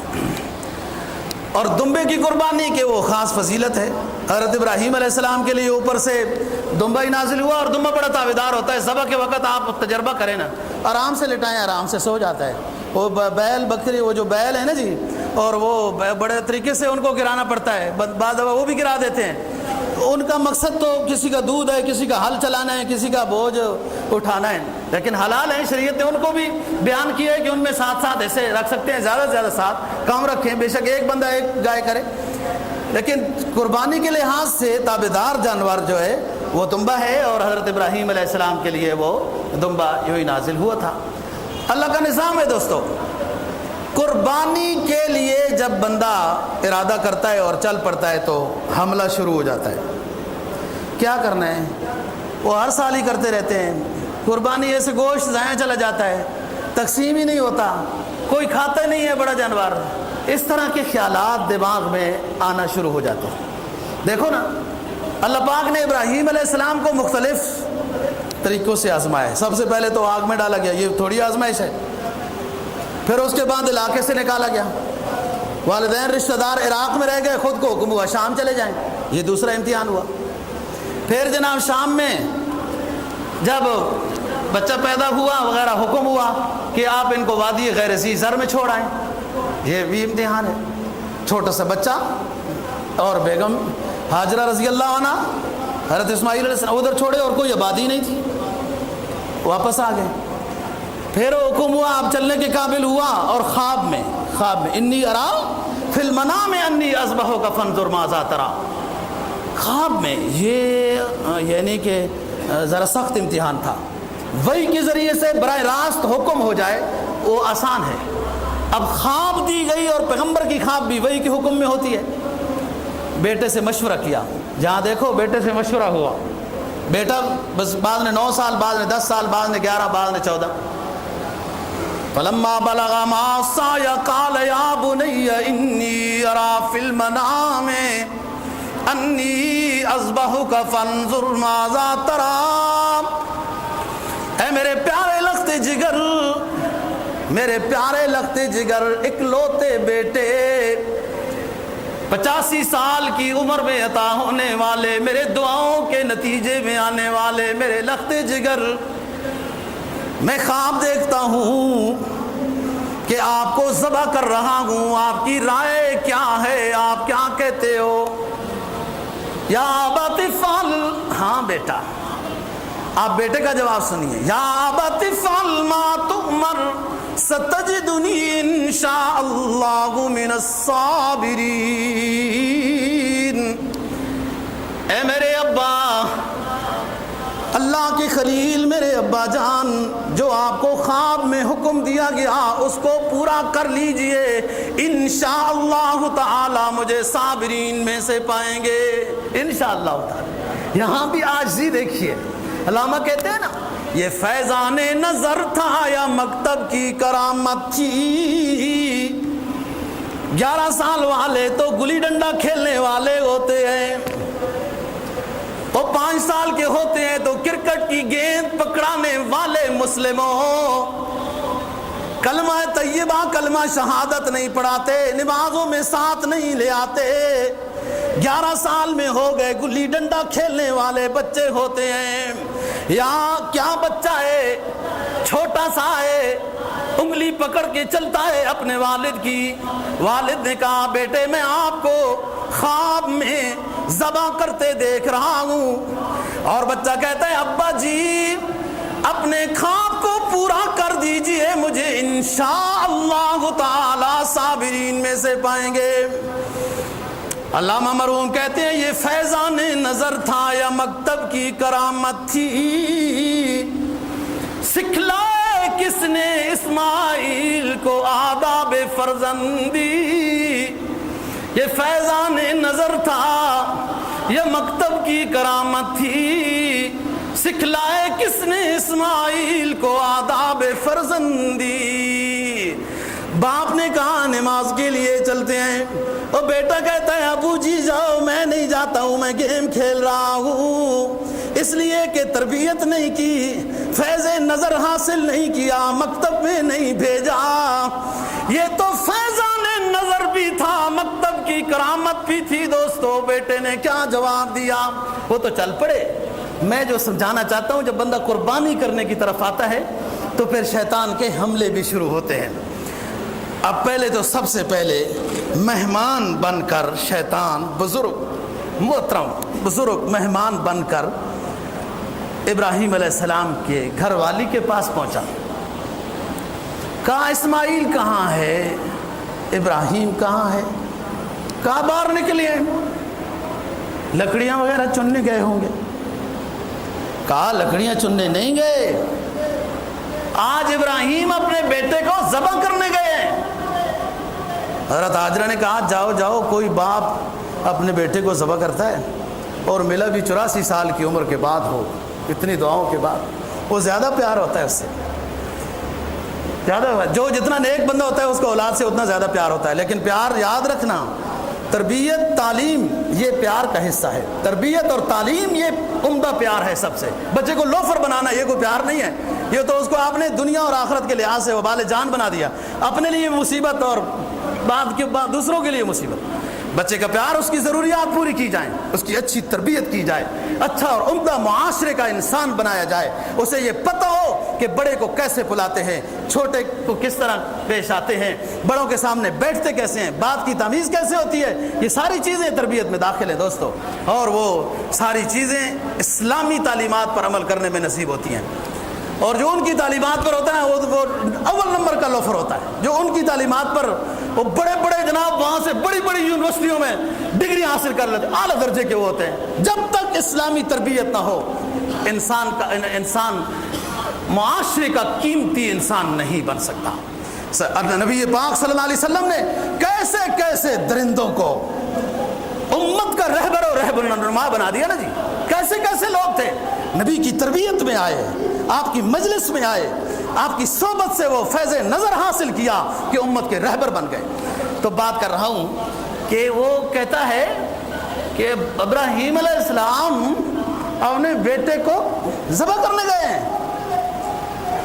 اور دمبے کی قربانی کے وہ خاص فضیلت ہے، حضرت ابراہیم علیہ السلام کے لیے اوپر سے دمبا ہی نازل ہوا، اور دمبا بڑا تابعدار ہوتا ہے، ذبح کے وقت آپ تجربہ کریں نا، آرام سے لٹائیں، آرام سے سو جاتا ہے۔ وہ بیل بکری، وہ جو بیل ہے نا جی، اور وہ بڑے طریقے سے ان کو گرانا پڑتا ہے، بعض دفعہ وہ بھی گرا دیتے ہیں۔ ان کا مقصد تو کسی کا دودھ ہے، کسی کا ہل چلانا ہے، کسی کا بوجھ اٹھانا ہے، لیکن حلال ہے، شریعت نے ان کو بھی بیان کیا ہے کہ ان میں 7 ایسے رکھ سکتے ہیں، زیادہ سے زیادہ 7 کم رکھیں، بے شک ایک بندہ ایک گائے کرے، لیکن قربانی کے لحاظ سے تابعدار جانور جو ہے وہ دمبا ہے، اور حضرت ابراہیم علیہ السلام کے لیے وہ دمبا یوں ہی نازل ہوا تھا۔ اللہ کا نظام ہے دوستو، قربانی کے لیے جب بندہ ارادہ کرتا ہے اور چل پڑتا ہے تو حملہ شروع ہو جاتا ہے۔ کیا کرنا ہے؟ وہ ہر سال ہی کرتے رہتے ہیں، قربانی ایسے گوشت ضائع چلا جاتا ہے، تقسیم ہی نہیں ہوتا، کوئی کھاتا نہیں ہے بڑا جانور، اس طرح کے خیالات دماغ میں آنا شروع ہو جاتے ہیں۔ دیکھو نا، اللہ پاک نے ابراہیم علیہ السلام کو مختلف طریقوں سے آزمایا ہے۔ سب سے پہلے تو آگ میں ڈالا گیا، یہ تھوڑی آزمائش ہے، پھر اس کے بعد علاقے سے نکالا گیا، والدین رشتہ دار عراق میں رہ گئے، خود کو حکم ہوا شام چلے جائیں، یہ دوسرا امتحان ہوا۔ پھر جناب شام میں جب بچہ پیدا ہوا وغیرہ، حکم ہوا کہ آپ ان کو وادی غیر ذی زر میں چھوڑ آئیں، یہ بھی امتحان ہے۔ چھوٹا سا بچہ اور بیگم ہاجرہ رضی اللہ عنہ حضرت اسماعیل علیہ السلام ادھر چھوڑے، اور کوئی آبادی نہیں تھی، واپس آ گئے۔ پھر حکم ہوا، آپ چلنے کے قابل ہوا، اور خواب میں انی ارا فی المنام انی اذبحک فانظر ماذا تری، خواب میں، یہ یعنی کہ ذرا سخت امتحان تھا۔ وحی کے ذریعے سے براہ راست حکم ہو جائے وہ آسان ہے، اب خواب دی گئی اور پیغمبر کی خواب بھی وحی کے حکم میں ہوتی ہے۔ بیٹے سے مشورہ کیا، جہاں دیکھو بیٹے سے مشورہ ہوا، بیٹا بس بعد نے 9 سال، بعد نے 10 سال، بعد نے 11، بعد نے 14۔ فلما بلغ معه السعي قال يا بني إني أرى في المنام أني أذبحك فانظر ماذا ترى۔ اے میرے پیارے لخت جگر، میرے پیارے لخت جگر، اکلوتے بیٹے، 85 سال کی عمر میں عطا ہونے والے، میرے دعاؤں کے نتیجے میں آنے والے میرے لخت جگر، میں خواب دیکھتا ہوں کہ آپ کو ذبح کر رہا ہوں، آپ کی رائے کیا ہے، آپ کیا کہتے ہو؟ یا ابت افعل، ہاں بیٹا، آپ بیٹے کا جواب سنیے، یا ابت افعل ما تؤمر ستجدنی انشاء اللہ من الصابرین۔ اے میرے ابا، اللہ کے خلیل میرے ابا جان، جو آپ کو خواب میں حکم دیا گیا اس کو پورا کر لیجئے، انشاءاللہ تعالی مجھے صابرین میں سے پائیں گے، انشاءاللہ تعالی۔ یہاں بھی عاجزی دیکھیے، علامہ کہتے ہیں نا، یہ فیضان نظر تھا یا مکتب کی کرامت تھی۔ 11 سال والے تو گلی ڈنڈا کھیلنے والے ہوتے ہیں، تو 5 سال کے ہوتے ہیں تو کرکٹ کی گیند پکڑانے والے مسلموں، کلمہ طیبہ کلمہ شہادت نہیں پڑھاتے، نمازوں میں ساتھ نہیں لے آتے، 11 سال میں ہو گئے گلی ڈنڈا کھیلنے والے بچے ہوتے ہیں۔ یا کیا بچہ ہے، چھوٹا سا ہے، انگلی پکڑ کے چلتا ہے اپنے والد کی۔ والد نے کہا بیٹے میں آپ کو خواب میں ذبح کرتے دیکھ رہا ہوں، اور بچہ کہتا ہے ابا جی اپنے خواب کو پورا کر دیجئے، مجھے انشاءاللہ تعالی صابرین میں سے پائیں گے۔ علامہ مرحوم کہتے ہیں یہ فیضان نظر تھا یا مکتب کی کرامت تھی، سکھلائے کس نے اسماعیل کو آداب فرزندی۔ یہ فیضان نظر تھا یہ مکتب کی کرامت تھی، سکھلائے کس نے اسماعیل کو آداب فرزندی۔ باپ نے کہا نماز کے لیے چلتے ہیں، اور بیٹا کہتا ہے ابو جی جاؤ، میں نہیں جاتا ہوں، میں گیم کھیل رہا ہوں، اس لیے کہ تربیت نہیں کی، فیض نظر حاصل نہیں کیا، مکتب میں نہیں بھیجا۔ یہ تو فیضان نظر بھی تھا، مکتب کی کرامت بھی تھی۔ دوستو بیٹے نے کیا جواب دیا؟ وہ تو چل پڑے۔ میں جو سمجھانا چاہتا ہوں، جب بندہ قربانی کرنے کی طرف آتا ہے تو پھر شیطان کے حملے بھی شروع ہوتے ہیں۔ اب پہلے تو سب سے پہلے مہمان بن کر شیطان بزرگ محترم بزرگ مہمان بن کر ابراہیم علیہ السلام کے گھر والی کے پاس پہنچا، کہا اسماعیل کہاں ہے، ابراہیم کہاں ہے؟ کہا باہر نکلے، لکڑیاں وغیرہ چننے گئے ہوں گے۔ کہا لکڑیاں چننے نہیں گئے، آج ابراہیم اپنے بیٹے کو ذبح کرنے گئے ہیں۔ حضرت ہاجرہ نے کہا جاؤ جاؤ، کوئی باپ اپنے بیٹے کو ذبح کرتا ہے، اور ملا بھی 84 سال کی عمر کے بعد ہو، اتنی دعاؤں کے بعد، وہ زیادہ پیار ہوتا ہے اس سے، زیادہ جو جتنا نیک بندہ ہوتا ہے اس کو اولاد سے اتنا زیادہ پیار ہوتا ہے۔ لیکن پیار یاد رکھنا، تربیت تعلیم یہ پیار کا حصہ ہے، تربیت اور تعلیم یہ عمدہ پیار ہے سب سے۔ بچے کو لوفر بنانا یہ کوئی پیار نہیں ہے، یہ تو اس کو آپ نے دنیا اور آخرت کے لحاظ سے وبال جان بنا دیا، اپنے لیے مصیبت اور بعد دوسروں کے لیے مصیبت۔ بچے کا پیار، اس کی ضروریات پوری کی جائیں، اس کی اچھی تربیت کی جائے، اچھا اور عمدہ معاشرے کا انسان بنایا جائے، اسے یہ پتہ ہو کہ بڑے کو کیسے بلاتے ہیں، چھوٹے کو کس طرح پیش آتے ہیں، بڑوں کے سامنے بیٹھتے کیسے ہیں، بات کی تمیز کیسے ہوتی ہے، یہ ساری چیزیں تربیت میں داخل ہیں دوستو، اور وہ ساری چیزیں اسلامی تعلیمات پر عمل کرنے میں نصیب ہوتی ہیں۔ اور جو ان کی تعلیمات پر ہوتا ہے وہ اول نمبر کا لوفر ہوتا ہے، جو ان کی تعلیمات پر وہ بڑے بڑے جناب وہاں سے بڑی بڑی یونیورسٹیوں میں ڈگری حاصل کر لیتے، اعلیٰ درجے کے وہ ہوتے ہیں۔ جب تک اسلامی تربیت نہ ہو انسان معاشرے کا قیمتی انسان نہیں بن سکتا۔ نبی پاک صلی اللہ علیہ وسلم نے کیسے کیسے درندوں کو امت کا رہبر اور رہنما بنا دیا نا جی، کیسے کیسے لوگ تھے، نبی کی تربیت میں آئے، آپ کی مجلس میں آئے، آپ کی صحبت سے وہ فیض نظر حاصل کیا کہ امت کے رہبر بن گئے۔ تو بات کر رہا ہوں کہ وہ کہتا ہے کہ ابراہیم علیہ السلام اپنے بیٹے کو ذبح کرنے گئے ہیں۔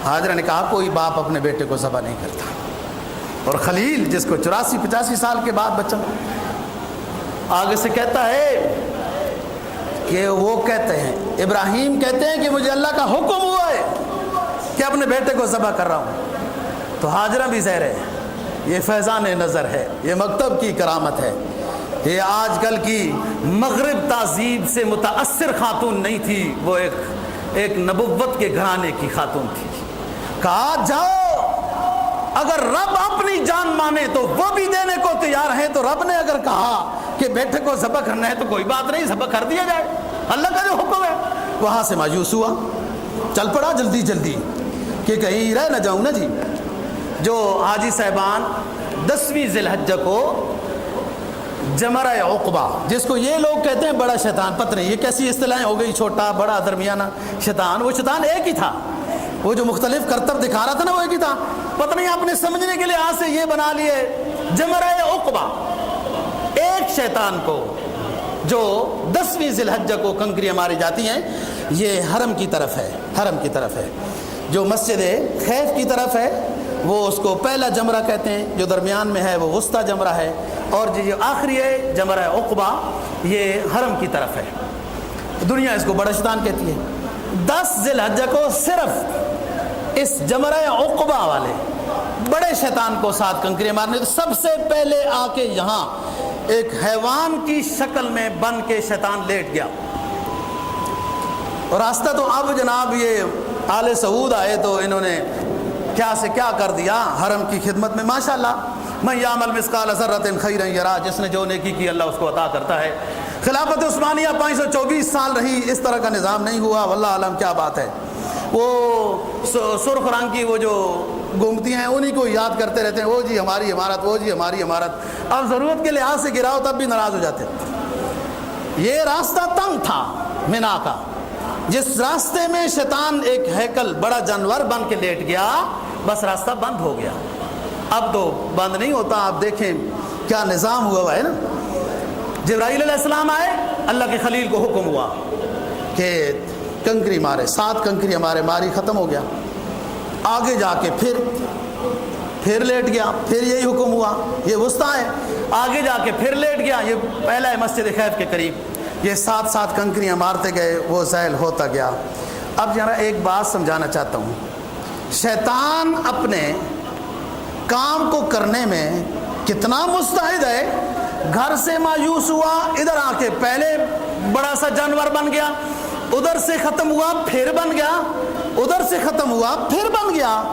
حاجرہ نے کہا کوئی باپ اپنے بیٹے کو ذبح نہیں کرتا، اور خلیل جس کو 84-85 سال کے بعد بچہ آگے سے کہتا ہے کہ وہ کہتے ہیں، ابراہیم کہتے ہیں کہ مجھے اللہ کا حکم ہوا ہے کہ اپنے بیٹے کو ذبح کر رہا ہوں۔ تو حاجرہ بھی زہر ہے، یہ فیضان نظر ہے، یہ مکتب کی کرامت ہے یہ آج کل کی مغرب تہذیب سے متاثر خاتون نہیں تھی، وہ ایک نبوت کے گھرانے کی خاتون تھی۔ کہا جاؤ، اگر رب اپنی جان مانے تو وہ بھی دینے کو تیار ہے، تو رب نے اگر کہا کہ بیٹے کو ذبح کرنا ہے تو کوئی بات نہیں، ذبح کر دیا جائے، اللہ کا جو حکم ہے۔ وہاں سے مایوس ہوا، چل پڑا جلدی جلدی کہ کہیں رہ نہ جاؤں نا جی۔ جو حاجی صاحبان 10ویں ذی الحجہ کو جمرہ عقبہ، جس کو یہ لوگ کہتے ہیں بڑا شیطان، پتہ نہیں یہ کیسی اصطلاحیں ہو گئی، چھوٹا بڑا درمیانہ شیطان، وہ شیطان ایک ہی تھا، وہ جو مختلف کرتب دکھا رہا تھا نا وہ ایک ہی تھا، پتہ نہیں آپ نے سمجھنے کے لیے آج سے یہ بنا لیے جمرہ عقبہ۔ ایک شیطان کو جو 10ویں ذی الحجہ کو کنکریاں ماری جاتی ہیں، یہ حرم کی طرف ہے، حرم کی طرف ہے، جو مسجد خیف کی طرف ہے وہ اس کو پہلا جمرہ کہتے ہیں، جو درمیان میں ہے وہ وسطی جمرہ ہے، اور جو آخری ہے جمرہ عقبہ یہ حرم کی طرف ہے۔ دنیا اس کو بڑا شیطان کہتی ہے۔ 10 ذی الحجہ کو صرف اس جمرہ عقبہ والے بڑے شیطان کو 7 کنکریاں مارنے، تو سب سے پہلے آ کے یہاں ایک حیوان کی شکل میں بن کے شیطان لیٹ گیا۔ اور راستہ تو اب جناب یہ آل سعود آئے تو انہوں نے کیا سے کیا کر دیا حرم کی خدمت میں، ماشاءاللہ من یعمل مثقال ذرۃ خیرا یرہ، جس نے جو نیکی کی اللہ اس کو عطا کرتا ہے۔ خلافت عثمانیہ 524 سال رہی، اس طرح کا نظام نہیں ہوا، واللہ عالم کیا بات ہے۔ وہ سرخ رنگ کی وہ جو گھومتی ہیں انہی کو یاد کرتے رہتے ہیں، وہ جی ہماری عمارت، وہ جی ہماری عمارت، اب ضرورت کے لحاظ سے گراؤ تب بھی ناراض ہو جاتے۔ یہ راستہ تنگ تھا مینا کا، جس راستے میں شیطان ایک ہیکل بڑا جانور بن کے لیٹ گیا، بس راستہ بند ہو گیا۔ اب تو بند نہیں ہوتا، آپ دیکھیں کیا نظام ہوا ہے نا۔ جبرائیل علیہ السلام آئے، اللہ کے خلیل کو حکم ہوا کہ کنکری مارے، 7 کنکری ہمارے ماری، ختم ہو گیا۔ آگے جا کے پھر لیٹ گیا، پھر یہی حکم ہوا، یہ وسطی ہے، آگے جا کے پھر لیٹ گیا، یہ پہلا ہے مسجد خیف کے قریب، یہ 7 کنکریاں مارتے گئے، وہ زائل ہوتا گیا۔ اب ذرا ایک بات سمجھانا چاہتا ہوں، شیطان اپنے کام کو کرنے میں کتنا مستعد ہے۔ گھر سے مایوس ہوا، ادھر آ کے پہلے بڑا سا جانور بن گیا، ادھر سے ختم ہوا پھر بن گیا، ادھر سے ختم ہوا پھر بن گیا۔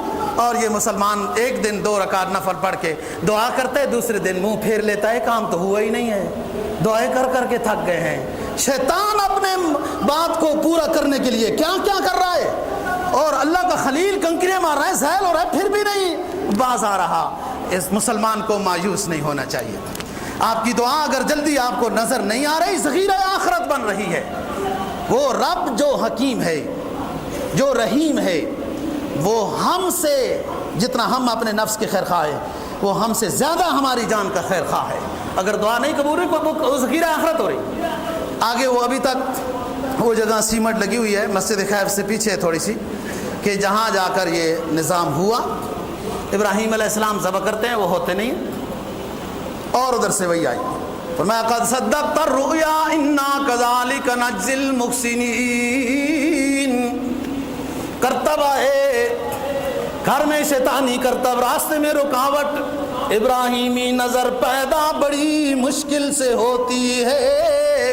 اور یہ مسلمان ایک دن 2 رکعت نفل پڑھ کے دعا کرتا ہے، دوسرے دن منہ پھیر لیتا ہے، کام تو ہوا ہی نہیں ہے، دعائیں کر کر کے تھک گئے ہیں۔ شیطان اپنے بات کو پورا کرنے کے لیے کیا کیا کر رہا ہے، اور اللہ کا خلیل کنکریاں مار رہا ہے، زائل ہو رہا ہے، پھر بھی نہیں باز آ رہا۔ اس مسلمان کو مایوس نہیں ہونا چاہیے۔ آپ کی دعا اگر جلدی آپ کو نظر نہیں آ رہی، ذخیرہ آخرت بن رہی ہے۔ وہ رب جو حکیم ہے، جو رحیم ہے، وہ ہم سے جتنا ہم اپنے نفس کے خیر خواہ ہے، وہ ہم سے زیادہ ہماری جان کا خیر خواہ ہے۔ اگر دعا نہیں قبول ہوئی تو ذخیرہ آخرت ہو رہی۔ آگے وہ ابھی تک وہ جگہ سیمٹ لگی ہوئی ہے، مسجد خیف سے پیچھے تھوڑی سی، کہ جہاں جا کر یہ نظام ہوا۔ ابراہیم علیہ السلام ذبح کرتے ہیں، وہ ہوتے نہیں، اور ادھر سے وہی آئی، فرمایا قد صدقت الرؤیا انا کذالک نجزی المحسنین۔ کرتب ہے گھر میں شیطانی کرتب، راستے میں رکاوٹ، ابراہیمی نظر پیدا بڑی مشکل سے ہوتی ہے۔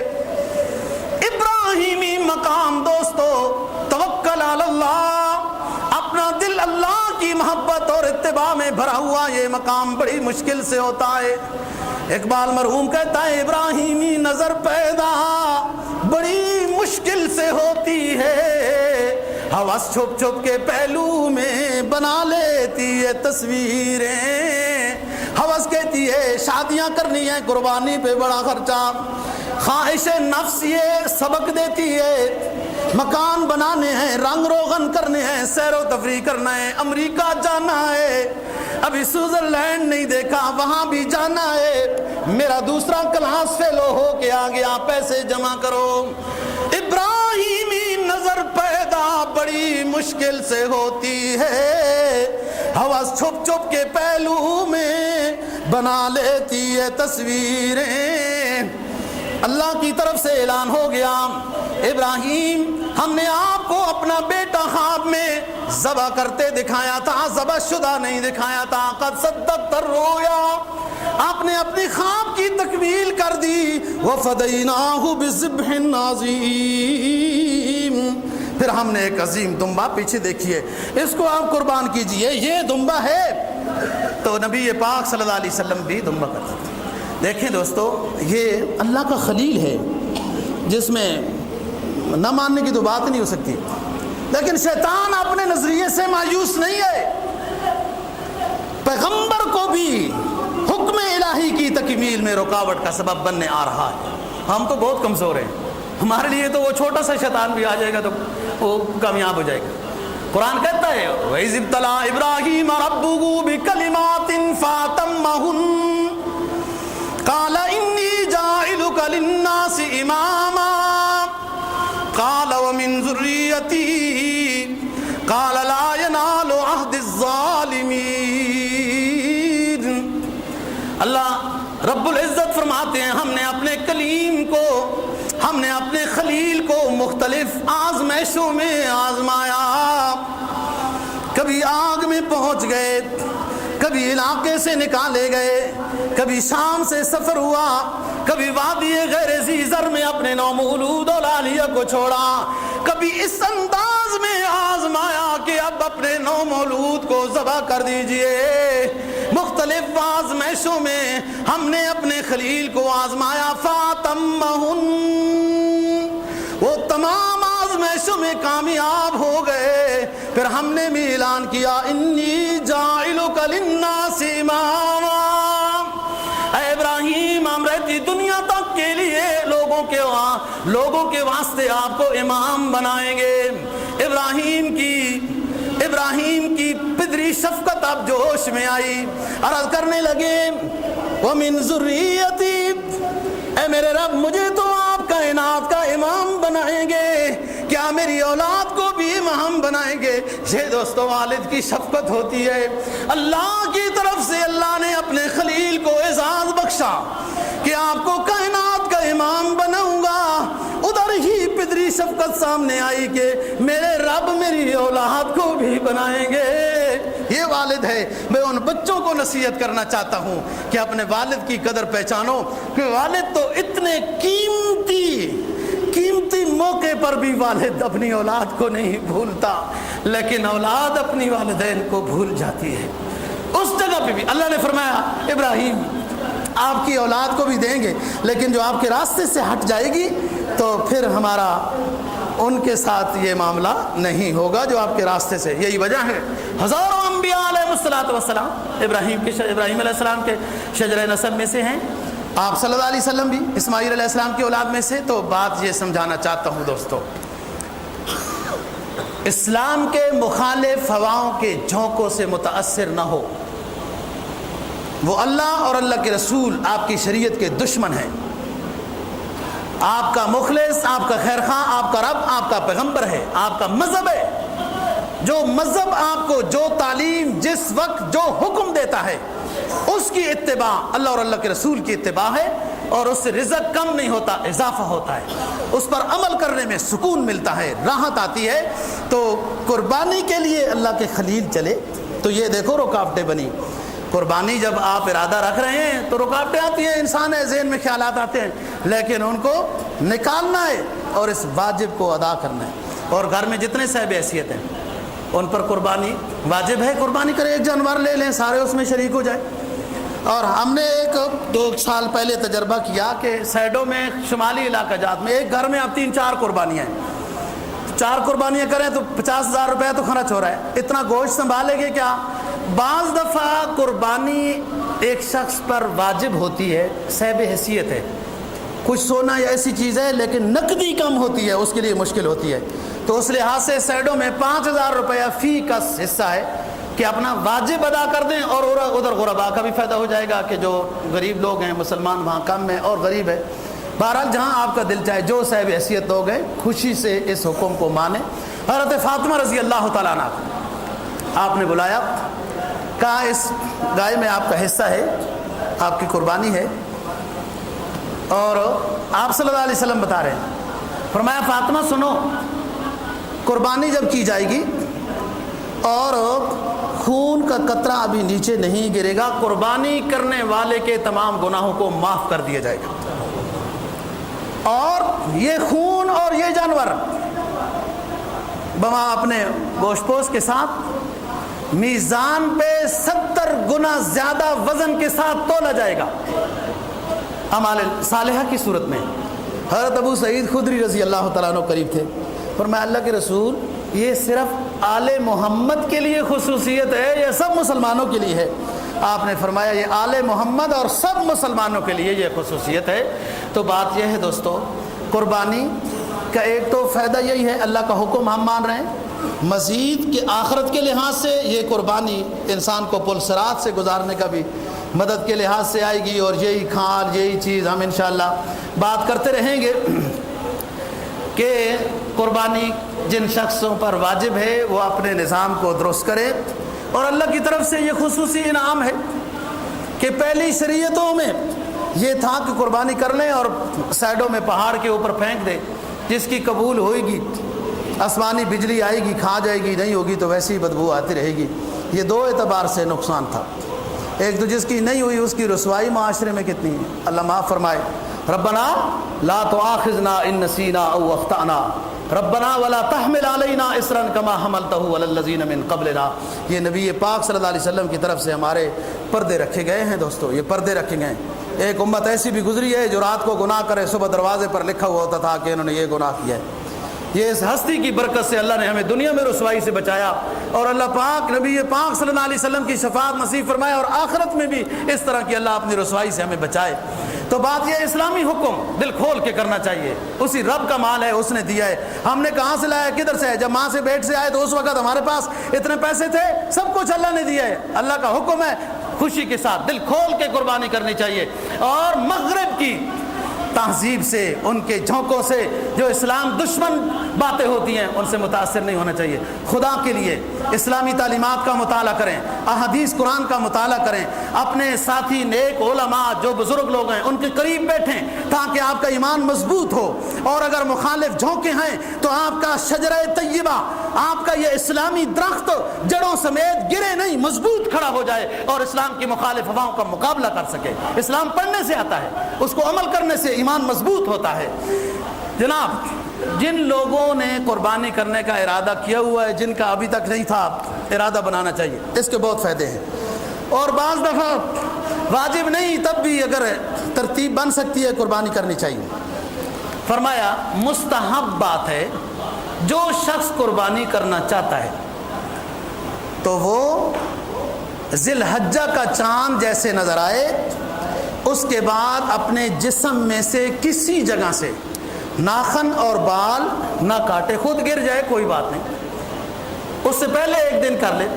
ابراہیمی مقام دوستو، توکل علی اللہ، اپنا دل اللہ کی محبت اور اتباع میں بھرا ہوا، یہ مقام بڑی مشکل سے ہوتا ہے۔ اقبال مرحوم کہتا ہے ابراہیمی نظر پیدا بڑی مشکل سے ہوتی ہے، ہوس چھپ چھپ کے پہلو میں بنا لیتی ہے تصویریں۔ ہوس کہتی ہے شادیاں کرنی ہے، قربانی پہ بڑا خرچہ، خواہش نفس یہ سبق دیتی ہے، مکان بنانے ہیں، رنگ روغن کرنے ہیں، سیر و تفریح کرنا ہے، امریکہ جانا ہے، ابھی سوئٹزرلینڈ نہیں دیکھا وہاں بھی جانا ہے، میرا دوسرا کلاس فیلو ہو کے آ گیا، پیسے جمع کرو۔ ابراہیمی نظر پیدا بڑی مشکل سے ہوتی ہے، ہوس چھپ چھپ کے پہلو میں بنا لیتی ہے تصویریں۔ اللہ کی طرف سے اعلان ہو گیا، ابراہیم ہم نے آپ کو اپنا بیٹا خواب میں ذبح کرتے دکھایا تھا، ذبح شدہ نہیں دکھایا تھا۔ قد صدقت الرؤیا، آپ نے اپنی خواب کی تکمیل کر دی. وَفَدَيْنَاهُ بِذِبْحٍ عَظِيمٍ. پھر ہم نے ایک عظیم دمبا، پیچھے دیکھیے، اس کو آپ قربان کیجئے، یہ دمبا ہے. تو نبی پاک صلی اللہ علیہ وسلم بھی دمبا کرتے تھے. دیکھیں دوستو، یہ اللہ کا خلیل ہے جس میں نہ ماننے کی تو بات نہیں ہو سکتی. لیکن شیطان اپنے نظریے سے مایوس نہیں ہے. پیغمبر کو بھی حکم الہی کی تکمیل میں رکاوٹ کا سبب بننے آ رہا ہے. ہم تو بہت کمزور ہیں، ہمارے لیے تو وہ چھوٹا سا شیطان بھی آ جائے گا تو وہ کامیاب ہو جائے گا. قرآن کہتا ہے وَإِذِ ابْتَلَىٰ إِبْرَاهِيمَ رَبُّهُ بِكَلِمَاتٍ فَأَتَمَّهُنَّ قَالَ إِنِّي جَاعِلُكَ لِلنَّاسِ إِمَامًا قَالَ وَمِن ذُرِّيَّتِي قَالَ لَا يَنَالُ عَهْدِ الظَّالِمِينَ. اللہ رب العزت فرماتے ہیں ہم نے اپنے کلیم کو، ہم نے اپنے خلیل کو مختلف آزمائشوں میں آزمایا. کبھی آگ میں پہنچ گئے، کبھی علاقے سے نکالے گئے، کبھی شام سے سفر ہوا، کبھی وادی غیر ذی زر میں اپنے نومولود اولالیہ کو چھوڑا، کبھی اس انداز میں آزمایا کہ اب اپنے نومولود کو ذبح کر دیجئے. مختلف آزمائشوں میں ہم نے اپنے خلیل کو آزمایا. فاتمہن، وہ تمام آزمائشوں میں کامیاب ہو گئے. پھر ہم نے بھی اعلان کیا انی جاعلک للناس اماما. اے ابراہیم، ہم رہتی دنیا تک کے لیے لوگوں کے واسطے آپ کو امام بنائیں گے. ابراہیم کی پدری شفقت اب جوش میں آئی، عرض کرنے لگے وَمِن ذُرِّيَّتِي، اے میرے رب مجھے تو آپ کائنات کا امام بنائیں گے، کیا میری اولاد کو بھی امام بنائیں گے؟ یہ دوستو والد کی شفقت ہوتی ہے. اللہ کی طرف سے اللہ نے اپنے خلیل کو اعزاز بخشا کہ آپ کو کائنات کا امام بناؤں گا. ادھر ہی پدری شفقت سامنے آئی کہ میرے رب میری اولاد کو بھی بنائیں گے. یہ والد ہے. میں ان بچوں کو نصیحت کرنا چاہتا ہوں کہ اپنے والد کی قدر پہچانو کہ والد تو اتنے قیمتی موقع پر بھی والد اپنی اولاد کو نہیں بھولتا، لیکن اولاد اپنی والدین کو بھول جاتی ہے. اس جگہ پہ بھی اللہ نے فرمایا ابراہیم آپ کی اولاد کو بھی دیں گے، لیکن جو آپ کے راستے سے ہٹ جائے گی تو پھر ہمارا ان کے ساتھ یہ معاملہ نہیں ہوگا جو آپ کے راستے سے. یہی وجہ ہے ہزاروں انبیاء علیہ السلام ابراہیم علیہ السلام کے شجرہ نسب میں سے ہیں. آپ صلی اللہ علیہ وسلم بھی اسماعیل علیہ السلام کی اولاد میں سے. تو بات یہ سمجھانا چاہتا ہوں دوستو، اسلام کے مخالف ہواؤں کے جھونکوں سے متاثر نہ ہو. وہ اللہ اور اللہ کے رسول آپ کی شریعت کے دشمن ہیں. آپ کا مخلص، آپ کا خیر خواہ، آپ کا رب، آپ کا پیغمبر ہے، آپ کا مذہب ہے. جو مذہب آپ کو جو تعلیم جس وقت جو حکم دیتا ہے اس کی اتباع اللہ اور اللہ کے رسول کی اتباع ہے، اور اس سے رزق کم نہیں ہوتا، اضافہ ہوتا ہے. اس پر عمل کرنے میں سکون ملتا ہے، راحت آتی ہے. تو قربانی کے لیے اللہ کے خلیل چلے تو یہ دیکھو رکاوٹیں بنی. قربانی جب آپ ارادہ رکھ رہے ہیں تو رکاوٹیں آتی ہیں، انسان ہے ذہن میں خیالات آتے ہیں، لیکن ان کو نکالنا ہے اور اس واجب کو ادا کرنا ہے. اور گھر میں جتنے صاحب حیثیت ہیں ان پر قربانی واجب ہے. قربانی کرے، ایک جانور لے لیں، سارے اس میں شریک ہو جائے. اور ہم نے 1-2 سال پہلے تجربہ کیا کہ سائڈوں میں شمالی علاقہ جات میں ایک گھر میں اب 3-4 قربانیاں ہیں. 4 قربانیاں کریں تو 50,000 روپے تو خرچ ہو رہا ہے. اتنا گوشت سنبھالے گے کیا؟ بعض دفعہ قربانی ایک شخص پر واجب ہوتی ہے، صاحب حیثیت ہے، کچھ سونا یا ایسی چیز ہے لیکن نقدی کم ہوتی ہے، اس کے لیے مشکل ہوتی ہے. تو اس لحاظ سے سائڈوں میں 5,000 روپیہ فی کا حصہ ہے کہ اپنا واجب ادا کر دیں، اور ادھر غربا کا بھی فائدہ ہو جائے گا کہ جو غریب لوگ ہیں، مسلمان وہاں کم ہیں اور غریب ہے. بہرحال جہاں آپ کا دل چاہے، جو صاحب حیثیت لوگ ہیں خوشی سے اس حکم کو مانیں. حضرت فاطمہ رضی اللہ تعالیٰ عنہ آپ نے بلایا، کہا اس گائے میں آپ کا حصہ ہے، آپ کی قربانی ہے. اور آپ صلی اللہ علیہ وسلم بتا رہے ہیں، فرمایا فاطمہ سنو، قربانی جب کی جائے گی اور خون کا قطرہ ابھی نیچے نہیں گرے گا، قربانی کرنے والے کے تمام گناہوں کو معاف کر دیا جائے گا۔ اور یہ خون اور یہ جانور بما اپنے گوشت پوش کے ساتھ میزان پہ 70 گنا زیادہ وزن کے ساتھ تولا جائے گا اعمال صالحہ کی صورت میں۔ حضرت ابو سعید خدری رضی اللہ تعالیٰ عنہ قریب تھے، فرمایا اللہ کے رسول یہ صرف آل محمد کے لیے خصوصیت ہے یا سب مسلمانوں کے لیے ہے؟ آپ نے فرمایا یہ آل محمد اور سب مسلمانوں کے لیے یہ خصوصیت ہے۔ تو بات یہ ہے دوستو، قربانی کا ایک تو فائدہ یہی ہے اللہ کا حکم ہم مان رہے ہیں، مزید کہ آخرت کے لحاظ سے یہ قربانی انسان کو پل صراط سے گزارنے کا بھی مدد کے لحاظ سے آئے گی، اور یہی کھال یہی چیز ہم انشاءاللہ بات کرتے رہیں گے کہ قربانی جن شخصوں پر واجب ہے وہ اپنے نظام کو درست کرے۔ اور اللہ کی طرف سے یہ خصوصی انعام ہے کہ پہلی شریعتوں میں یہ تھا کہ قربانی کر لیں اور سائڈوں میں پہاڑ کے اوپر پھینک دیں، جس کی قبول ہوئے گی آسمانی بجلی آئے گی، کھا جائے گی، نہیں ہوگی تو ویسی بدبو آتی رہے گی۔ یہ دو اعتبار سے نقصان تھا، ایک تو جس کی نہیں ہوئی اس کی رسوائی معاشرے میں کتنی ہے۔ اللہ معاف فرمائے، ربنا لا تؤاخذنا ان نسینا او اخطأنا ربنا ولا تحمل علینا اصرا کما حملته علی الذین من قبلنا۔ یہ نبی پاک صلی اللہ علیہ وسلم کی طرف سے ہمارے پردے رکھے گئے ہیں دوستو، یہ پردے رکھے گئے ہیں۔ ایک امت ایسی بھی گزری ہے جو رات کو گناہ کرے، صبح دروازے پر لکھا ہوا ہوتا تھا کہ انہوں نے یہ گناہ کیا ہے۔ یہ اس ہستی کی برکت سے اللہ نے ہمیں دنیا میں رسوائی سے بچایا، اور اللہ پاک نبی پاک صلی اللہ علیہ وسلم کی شفاعت نصیب فرمائے، اور آخرت میں بھی اس طرح کی اللہ اپنی رسوائی سے ہمیں بچائے۔ تو بات یہ اسلامی حکم دل کھول کے کرنا چاہیے، اسی رب کا مال ہے، اس نے دیا ہے، ہم نے کہاں سے لایا، کدھر سے ہے؟ جب ماں سے پیٹ سے آئے تو اس وقت ہمارے پاس اتنے پیسے تھے؟ سب کچھ اللہ نے دیا ہے، اللہ کا حکم ہے، خوشی کے ساتھ دل کھول کے قربانی کرنی چاہیے۔ اور مغرب کی تہذیب سے، ان کے جھونکوں سے، جو اسلام دشمن باتیں ہوتی ہیں ان سے متاثر نہیں ہونا چاہیے۔ خدا کے لیے اسلامی تعلیمات کا مطالعہ کریں، احادیث قرآن کا مطالعہ کریں، اپنے ساتھی نیک علماء جو بزرگ لوگ ہیں ان کے قریب بیٹھیں تاکہ آپ کا ایمان مضبوط ہو، اور اگر مخالف جھونکے ہیں تو آپ کا شجرہ طیبہ، آپ کا یہ اسلامی درخت جڑوں سمیت گرے نہیں، مضبوط کھڑا ہو جائے اور اسلام کی مخالف ہواؤں کا مقابلہ کر سکے۔ اسلام پڑھنے سے آتا ہے، اس کو عمل کرنے سے ایمان مضبوط ہوتا ہے۔ جناب، جن لوگوں نے قربانی کرنے کا ارادہ کیا ہوا ہے، جن کا ابھی تک نہیں تھا، ارادہ بنانا چاہیے، اس کے بہت فائدے ہیں۔ اور بعض دفعہ واجب نہیں تب بھی اگر ترتیب بن سکتی ہے قربانی کرنی چاہیے۔ فرمایا مستحب بات ہے، جو شخص قربانی کرنا چاہتا ہے تو وہ ذی الحجہ کا چاند جیسے نظر آئے، اس کے بعد اپنے جسم میں سے کسی جگہ سے ناخن اور بال نہ کاٹے، خود گر جائے کوئی بات نہیں، اس سے پہلے ایک دن کر لے۔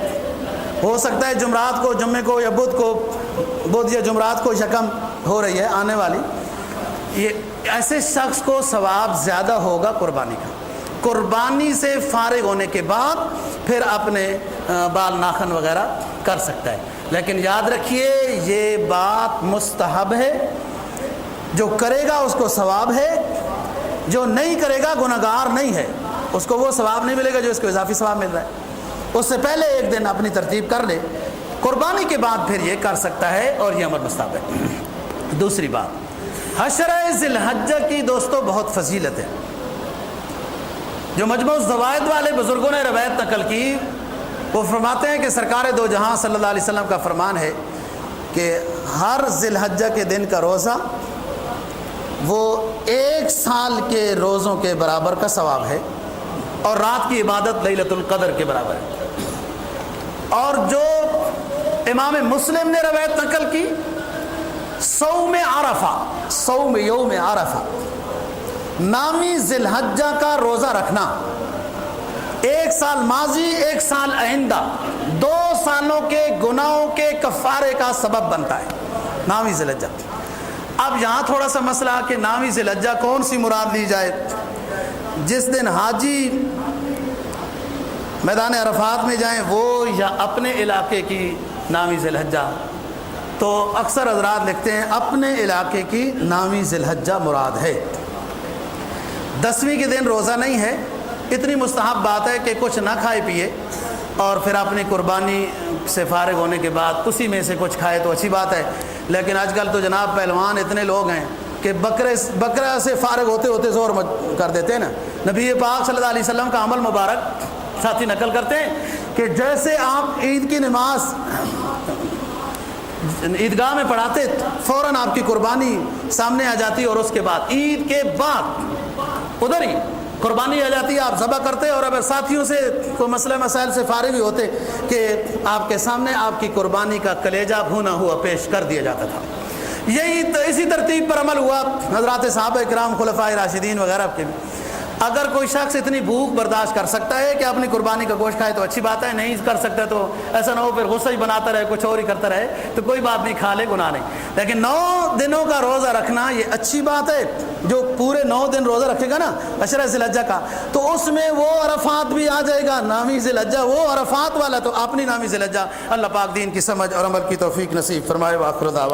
ہو سکتا ہے جمعرات کو، جمعے کو یا بدھ یا جمعرات کو شکم ہو رہی ہے آنے والی، یہ ایسے شخص کو ثواب زیادہ ہوگا قربانی کا۔ قربانی سے فارغ ہونے کے بعد پھر اپنے بال ناخن وغیرہ کر سکتا ہے، لیکن یاد رکھیے یہ بات مستحب ہے، جو کرے گا اس کو ثواب ہے، جو نہیں کرے گا گناہگار نہیں ہے، اس کو وہ ثواب نہیں ملے گا جو اس کو اضافی ثواب مل رہا ہے۔ اس سے پہلے ایک دن اپنی ترتیب کر لے، قربانی کے بعد پھر یہ کر سکتا ہے، اور یہ امر مستحب ہے۔ دوسری بات، حشرہ ذی الحجہ کی دوستو بہت فضیلت ہے۔ جو مجموع الزوائد والے بزرگوں نے روایت نقل کی، وہ فرماتے ہیں کہ سرکار دو جہاں صلی اللہ علیہ وسلم کا فرمان ہے کہ ہر ذی الحجہ کے دن کا روزہ وہ 1 سال کے روزوں کے برابر کا ثواب ہے، اور رات کی عبادت لیلۃ القدر کے برابر ہے۔ اور جو امام مسلم نے روایت نقل کی، صوم عرفہ، صوم یوم عرفہ، نامی ذی الحجہ کا روزہ رکھنا 1 سال ماضی 1 سال آئندہ 2 سالوں کے گناہوں کے کفارے کا سبب بنتا ہے، نامی ذی الحجہ۔ اب یہاں تھوڑا سا مسئلہ کہ نامی ذی الحجہ کون سی مراد لی جائے؟ جس دن حاجی میدان عرفات میں جائیں وہ، یا اپنے علاقے کی نامی ذی الحجہ؟ تو اکثر حضرات لکھتے ہیں اپنے علاقے کی نامی ذی الحجہ مراد ہے۔ 10ویں کے دن روزہ نہیں ہے، اتنی مستحب بات ہے کہ کچھ نہ کھائے پیے اور پھر اپنی قربانی سے فارغ ہونے کے بعد اسی میں سے کچھ کھائے تو اچھی بات ہے، لیکن آج کل تو جناب پہلوان اتنے لوگ ہیں کہ بکرا سے فارغ ہوتے ہوتے زور کر دیتے ہیں نا۔ نبی پاک صلی اللہ علیہ وسلم کا عمل مبارک ساتھی نقل کرتے ہیں کہ جیسے آپ عید کی نماز عیدگاہ میں پڑھاتے فوراً آپ کی قربانی سامنے آ جاتی، اور اس کے بعد عید کے بعد ادھر ہی قربانی آ جاتی ہے، آپ ذبح کرتے، اور اگر ساتھیوں سے کوئی مسئلہ مسائل سے فارغ بھی ہوتے کہ آپ کے سامنے آپ کی قربانی کا کلیجہ بھونا ہوا پیش کر دیا جاتا تھا۔ یہی اسی ترتیب پر عمل ہوا حضرات صحابہ کرام خلفائے راشدین وغیرہ کے بھی۔ اگر کوئی شخص اتنی بھوک برداشت کر سکتا ہے کہ اپنی قربانی کا گوشت کھائے تو اچھی بات ہے، نہیں کر سکتا تو ایسا نہ ہو پھر غصہ ہی بناتا رہے، کچھ اور ہی کرتا رہے، تو کوئی بات نہیں، کھا لے، گناہ نہیں۔ لیکن 9 دنوں کا روزہ رکھنا یہ اچھی بات ہے۔ جو پورے 9 دن روزہ رکھے گا نا عشرہ ذی الحجہ کا، تو اس میں وہ عرفات بھی آ جائے گا، نامی ذی الحجہ، وہ عرفات والا تو اپنی نامی ذی الحجہ۔ اللہ پاک دین کی سمجھ اور عمل کی توفیق نصیب فرمائے۔ وآخر دعوانا